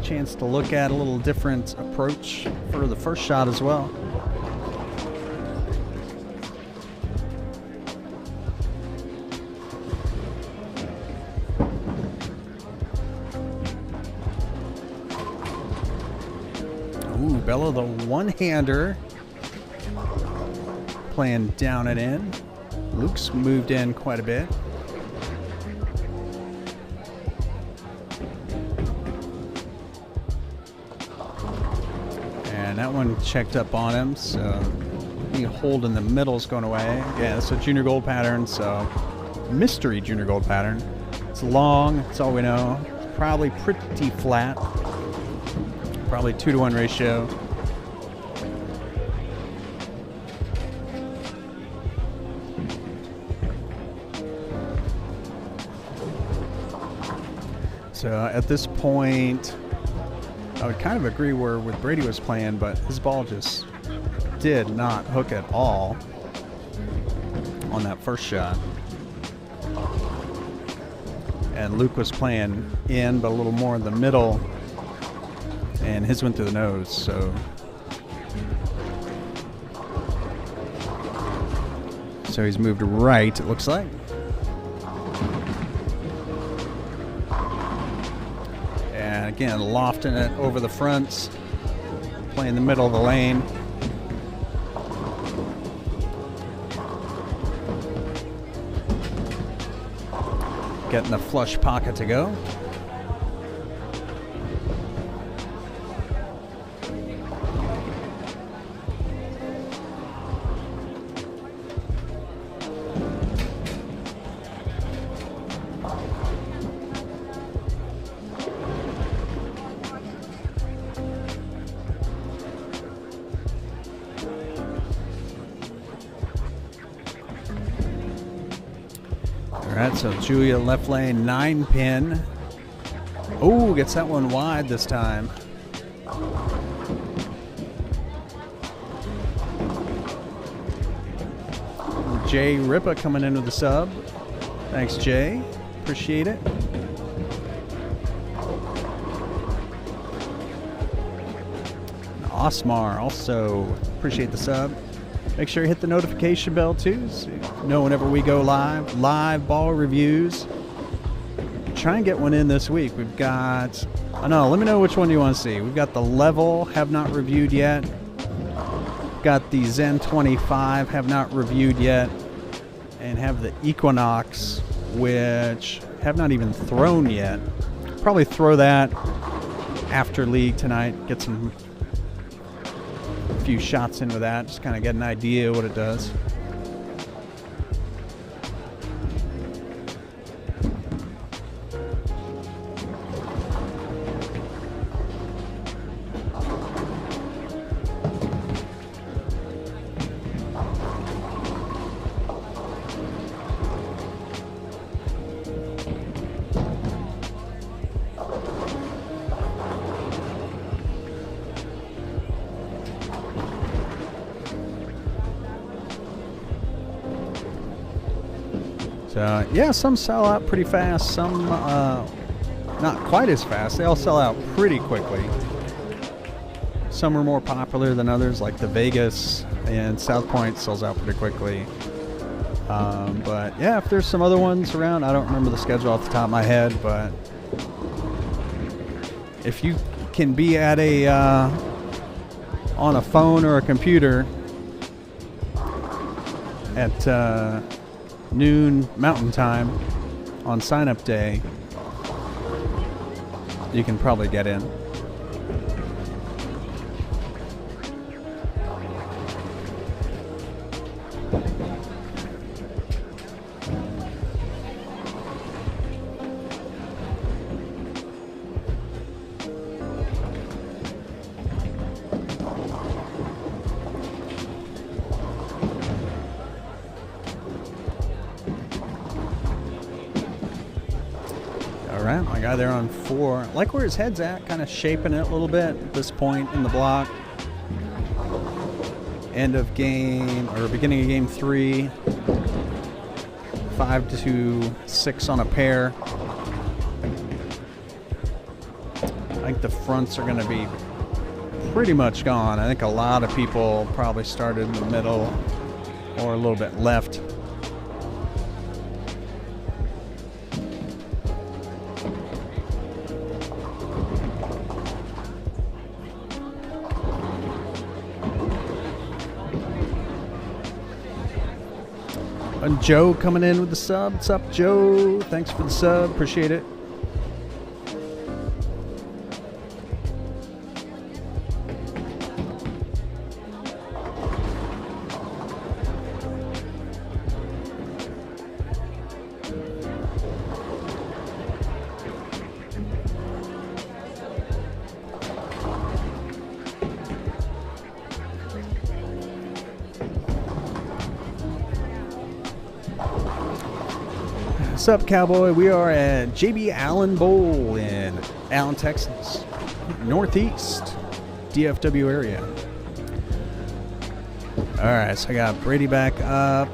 chance to look at a little different approach for the first shot as well. Ooh, Bella the one-hander playing down and in. Luke's moved in quite a bit. That one checked up on him, so the hold in the middle is going away. Yeah, it's a junior gold pattern, so mystery junior gold pattern. It's long, that's all we know. It's probably pretty flat. Probably 2-to-1 ratio. So at this point, I would kind of agree where with Brady was playing, but his ball just did not hook at all on that first shot. And Luke was playing in, but a little more in the middle, and his went through the nose, so. So he's moved right, it looks like. Again, lofting it over the fronts, playing the middle of the lane. Getting the flush pocket to go. All right, so Julia left lane, 9-pin. Oh, gets that one wide this time. Jay Ripa coming in with the sub. Thanks, Jay. Appreciate it. Osmar also appreciate the sub. Make sure you hit the notification bell too, so you know whenever we go live ball reviews. Try and get one in this week. We've got, I know, let me know which one you want to see. We've got the Level, have not reviewed yet. Got the Zen 25, have not reviewed yet. And have the Equinox which have not even thrown yet. Probably throw that after league tonight. Get a few shots in with that. Just kind of get an idea what it does. So, yeah, some sell out pretty fast, some not quite as fast. They all sell out pretty quickly. Some are more popular than others, like the Vegas and South Point sells out pretty quickly. But, yeah, if there's some other ones around, I don't remember the schedule off the top of my head, but if you can be at a on a phone or a computer at noon Mountain Time on sign-up day, you can probably get in. Alright, my guy there on 4. Like where his head's at, kind of shaping it a little bit at this point in the block. End of game, or beginning of game 3. 5 to 6 on a pair. I think the fronts are going to be pretty much gone. I think a lot of people probably started in the middle or a little bit left. And Joe coming in with the sub. What's up, Joe? Thanks for the sub. Appreciate it. What's up, Cowboy? We are at JB Allen Bowl in Allen, Texas, Northeast DFW area. All right, so I got Brady back up.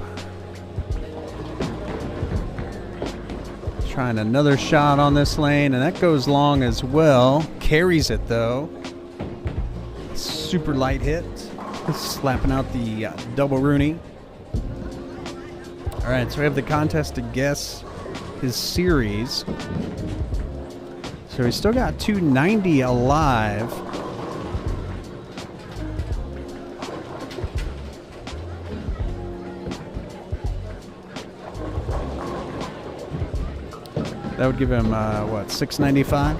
Trying another shot on this lane, and that goes long as well. Carries it, though. Super light hit. Slapping out the double Rooney. All right, so we have the contest to guess his series. So he's still got 290 alive. That would give him, what, 695?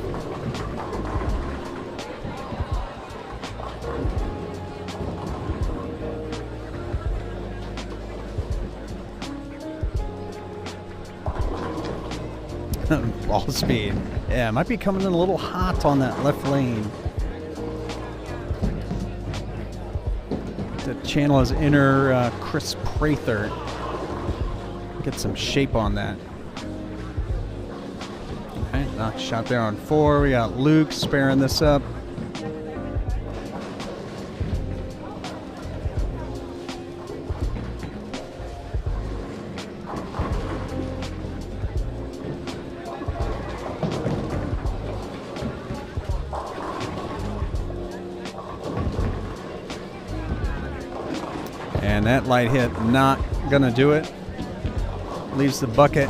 Ball speed. Yeah, might be coming in a little hot on that left lane. The channel is inner Chris Prather. Get some shape on that. Okay, knock shot there on 4. We got Luke sparing this up. And that light hit not gonna do it. Leaves the bucket.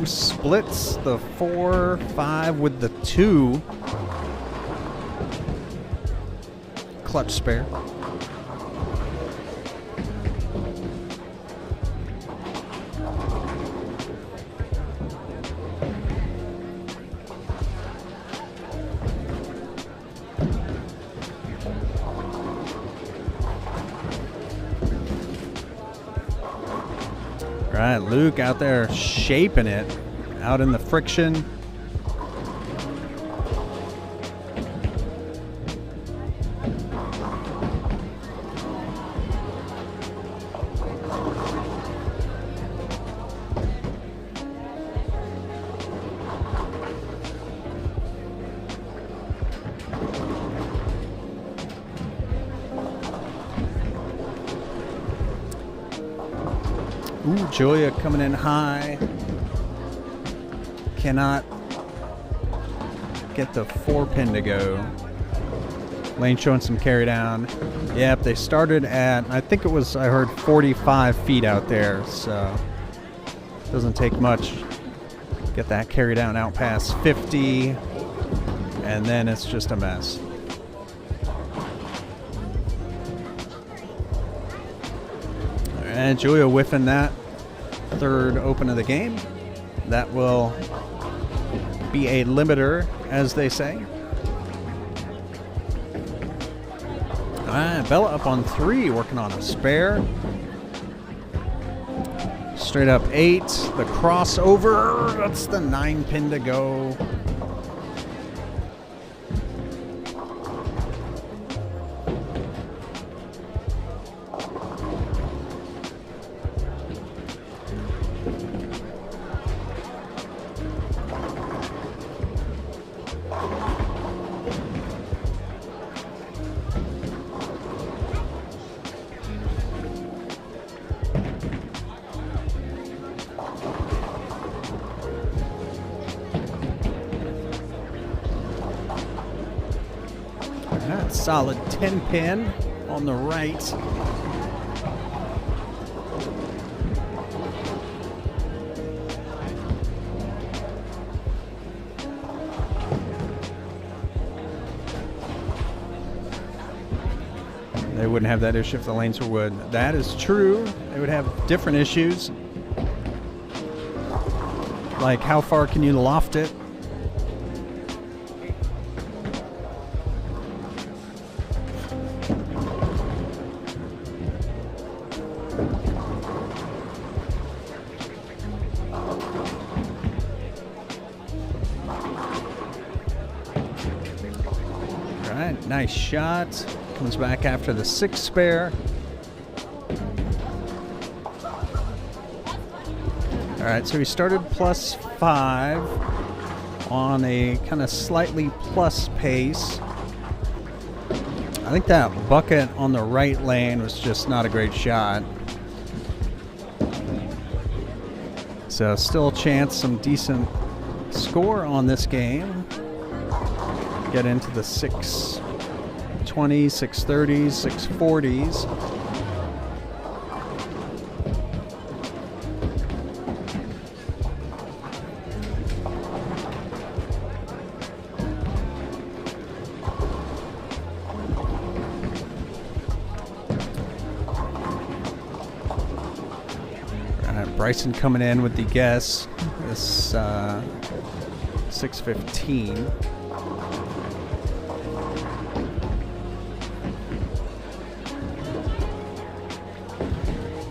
2 splits the 4, 5 with the 2. Clutch spare. All right, Luke out there shaping it, out in the friction. Ooh, Julia coming in high. Cannot get the 4-pin to go. Lane showing some carry down. Yep, they started at, I think it was, I heard 45 feet out there, so doesn't take much. Get that carry down out past 50, and then it's just a mess. And Julia whiffing that 3rd open of the game. That will be a limiter, as they say. All right, Bella up on 3, working on a spare. Straight up 8, the crossover. That's the 9-pin to go. Solid 10-pin on the right. They wouldn't have that issue if the lanes were wood. That is true. They would have different issues. Like, how far can you loft it? Nice shot. Comes back after the 6 spare. All right, so he started +5 on a kind of slightly plus pace. I think that bucket on the right lane was just not a great shot. So still a chance, some decent score on this game. Get into the 620s, 630s, 640s. Bryson coming in with the guess, this 615.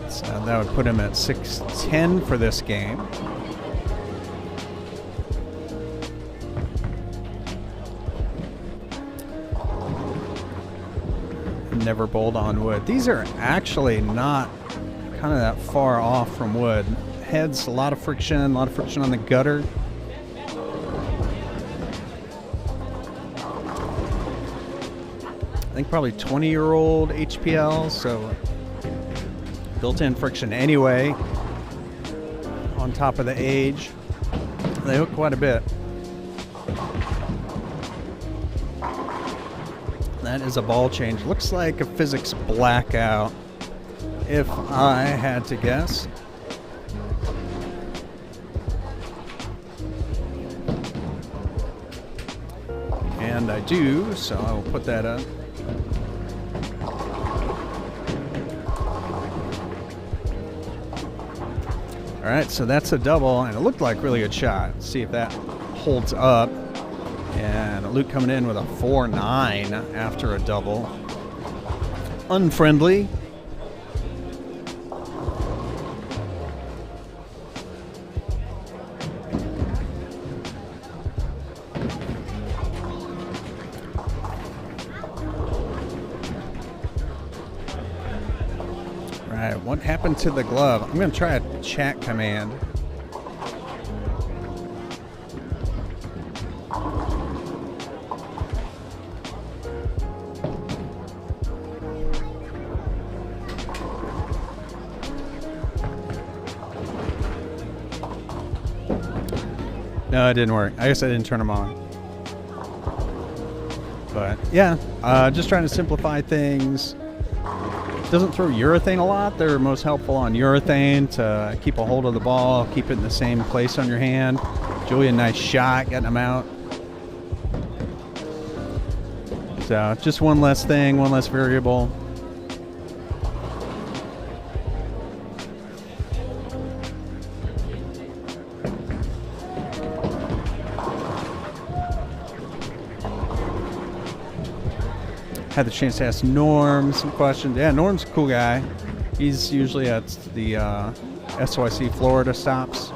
So that would put him at 610 for this game. Never bowled on wood. These are actually not kind of that far off from wood. Heads, a lot of friction on the gutter. I think probably 20-year-old HPL, so built-in friction anyway. On top of the age, they hook quite a bit. That is a ball change. Looks like a physics blackout, if I had to guess. And I do, so I will put that up. All right, so that's a double, and it looked like really good shot. Let's see if that holds up. And Luke coming in with a 4-9 after a double. Unfriendly. Right, what happened to the glove? I'm going to try a chat command. No, it didn't work. I guess I didn't turn them on. But yeah, just trying to simplify things. Doesn't throw urethane a lot. They're most helpful on urethane to keep a hold of the ball, keep it in the same place on your hand. Julia, nice shot, getting them out. So just one less thing, one less variable. Had the chance to ask Norm some questions. Yeah, Norm's a cool guy. He's usually at the SOIC Florida stops.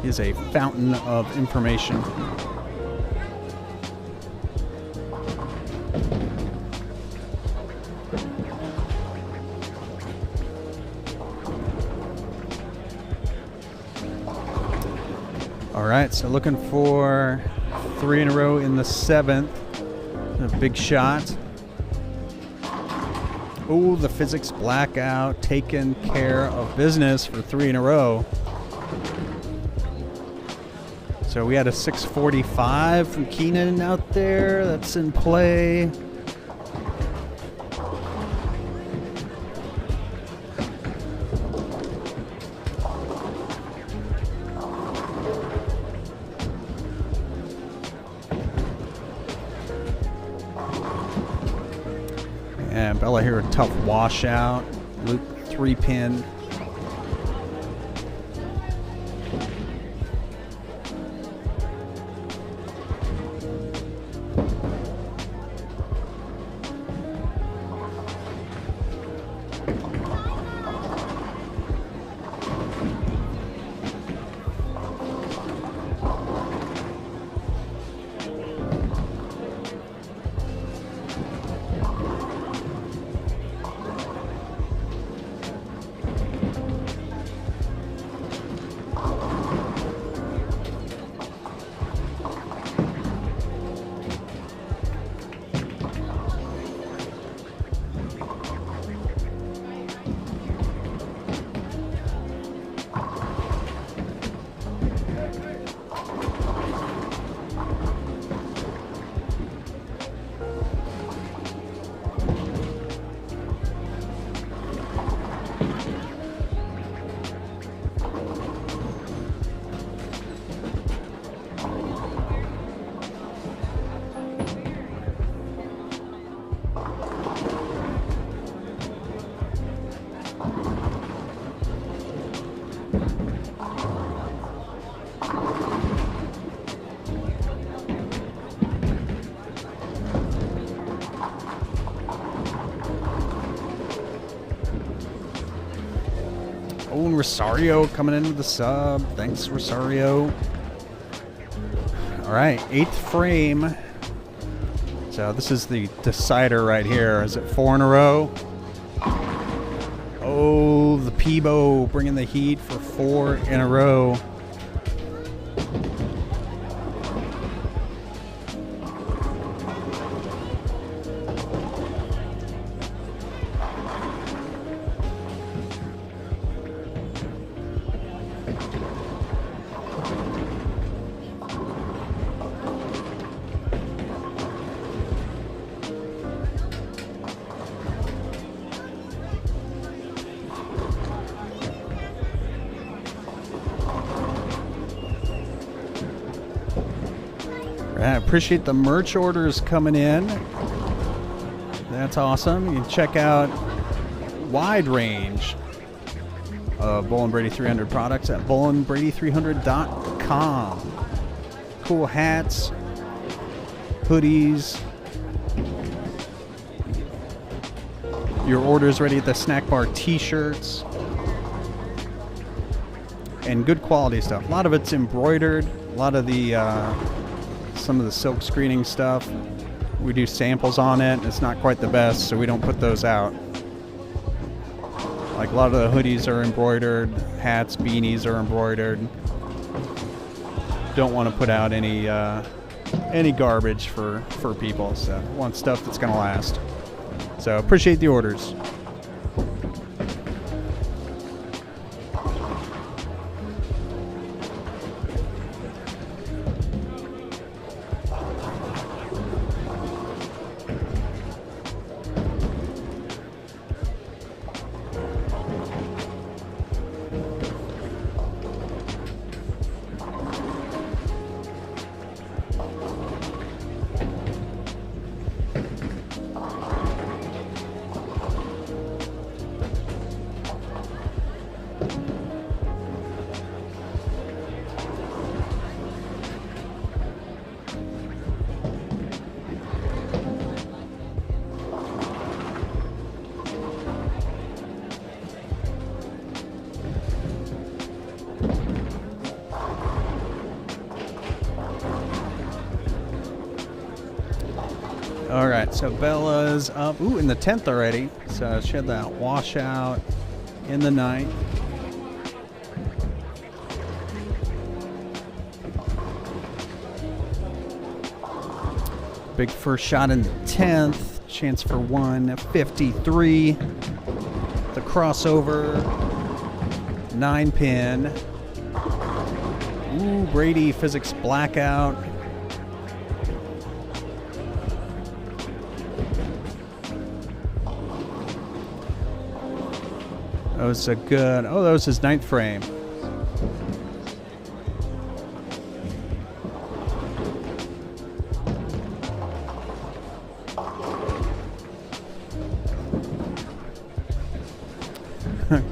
He's a fountain of information. All right, so looking for 3 in a row in the 7th. A big shot. Oh, the physics blackout, taking care of business for 3 in a row. So we had a 645 from Keenan out there. That's in play. And Bella here, a tough washout. Luke 3-pin. Oh, and Rosario coming in with the sub. Thanks, Rosario. All right, 8th frame. So this is the decider right here. Is it 4 in a row? Oh, the Peebo bringing the heat for 4 in a row. I appreciate the merch orders coming in. That's awesome. You can check out wide range of Bull and Brady 300 products at bullandbrady300.com. Cool hats, hoodies. Your orders ready at the snack bar, t-shirts, and good quality stuff. A lot of it's embroidered. A lot of the some of the silk screening stuff, we do samples on it. It's not quite the best, so we don't put those out. Like a lot of the hoodies are embroidered, hats, beanies are embroidered. Don't want to put out any garbage for people, so want stuff that's going to last. So appreciate the orders. All right, so Bella's up, in the 10th already. So she had that washout in the night. Big first shot in the 10th, chance for 153. The crossover, 9-pin. Ooh, Brady Physics Blackout. That was a good, that was his 9th frame.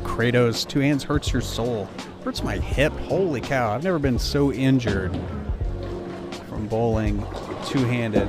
Kratos, 2 hands hurts your soul. Hurts my hip, holy cow. I've never been so injured from bowling two-handed.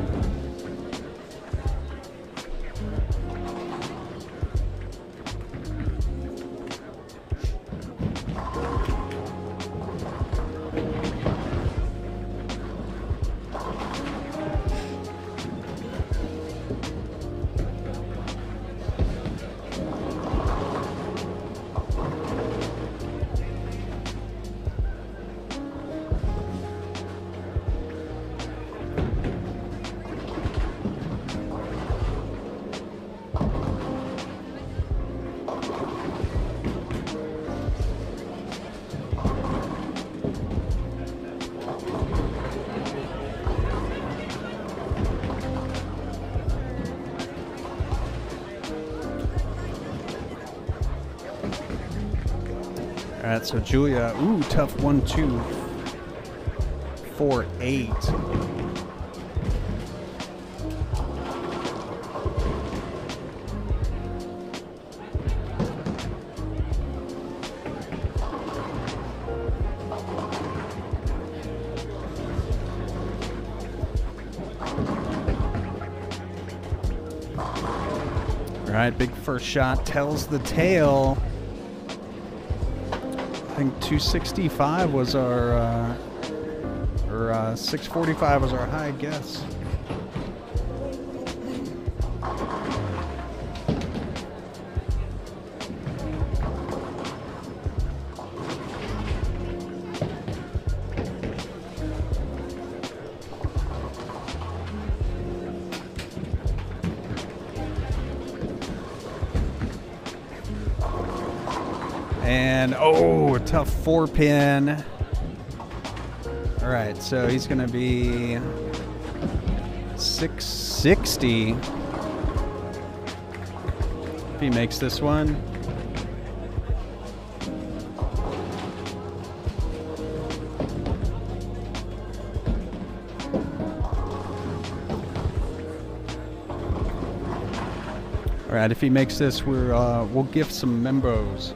All right, so Julia, tough 1, 2, 4, 8. All right, big first shot tells the tale. I think 265 was our, or 645 was our high guess. And, a tough 4-pin. All right, so he's going to be 660 if he makes this one. All right, if he makes this, we'll gift some membos.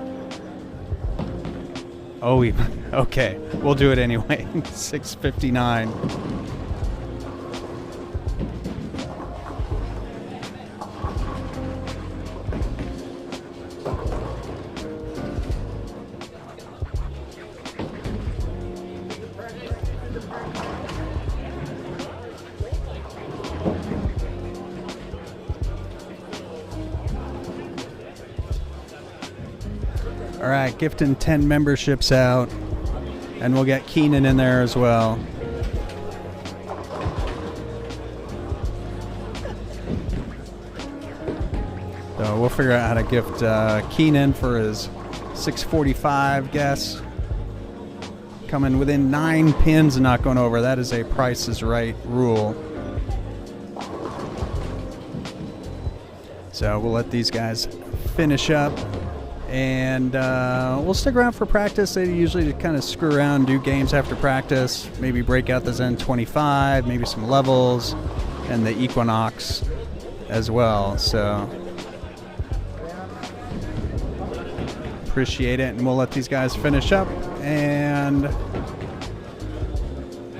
Oh, okay. We'll do it anyway. 659. All right, gifting 10 memberships out, and we'll get Keenan in there as well. So we'll figure out how to gift Keenan for his 645 guess. Coming within 9 pins and not going over. That is a Price is Right rule. So we'll let these guys finish up. And we'll stick around for practice. They usually kind of screw around, do games after practice, maybe break out the Zen 25, maybe some levels, and the Equinox as well. So appreciate it, and we'll let these guys finish up and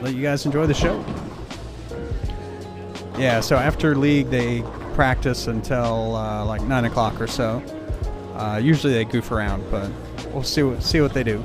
let you guys enjoy the show. Yeah, so after league, they practice until like 9 o'clock or so. Usually they goof around, but we'll see what they do.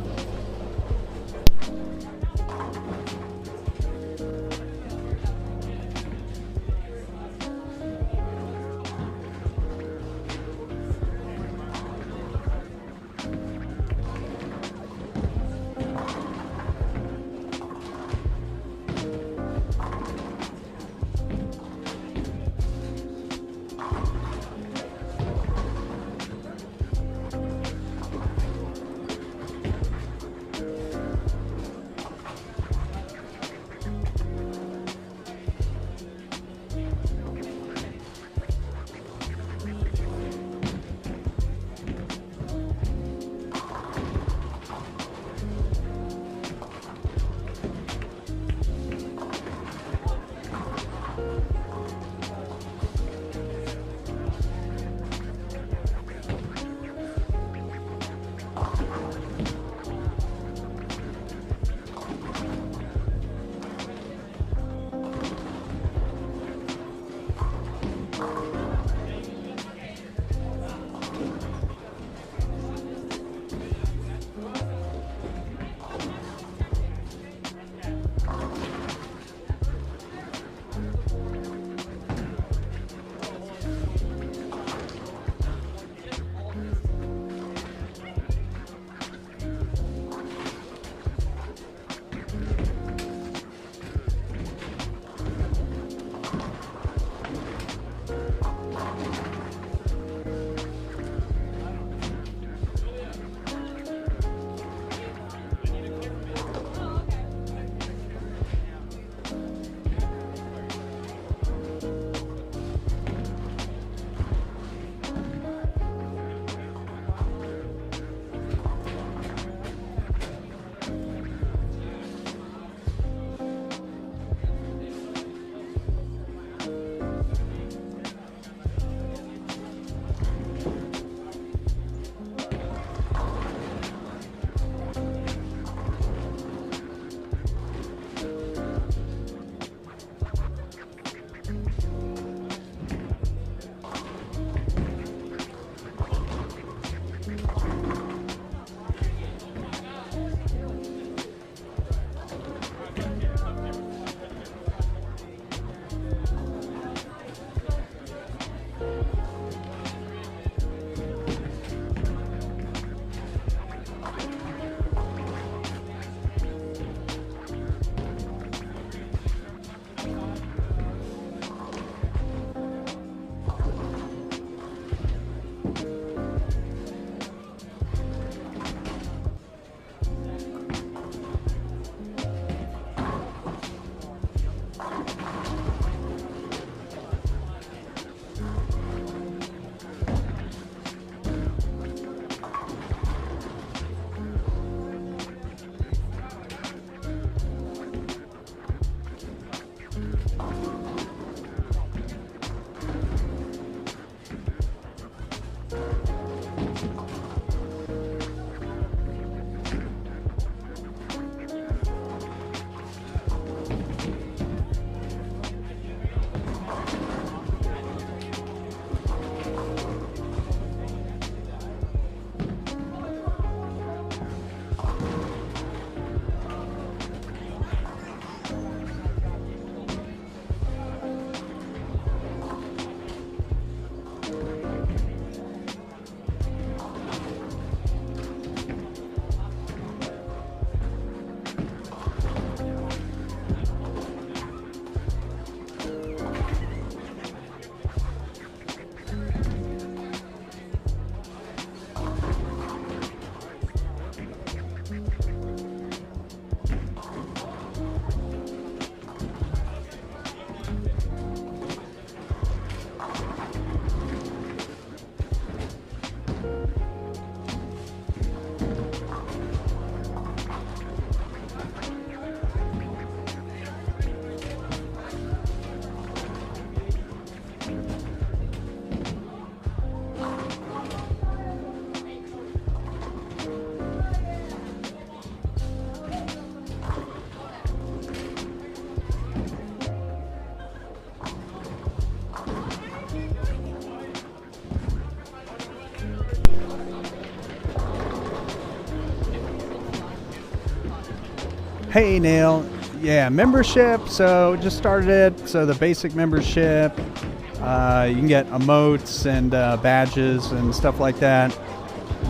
Hey, Neil. Yeah, membership. So just started it. So the basic membership, you can get emotes and badges and stuff like that.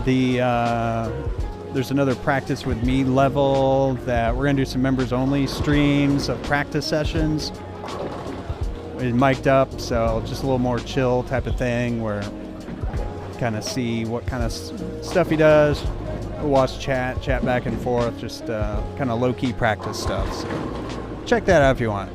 There's another practice with me level that we're gonna do some members only streams of practice sessions. It's mic'd up, so just a little more chill type of thing where kind of see what kind of stuff he does. We'll watch chat back and forth, just kind of low-key practice stuff. So check that out if you want.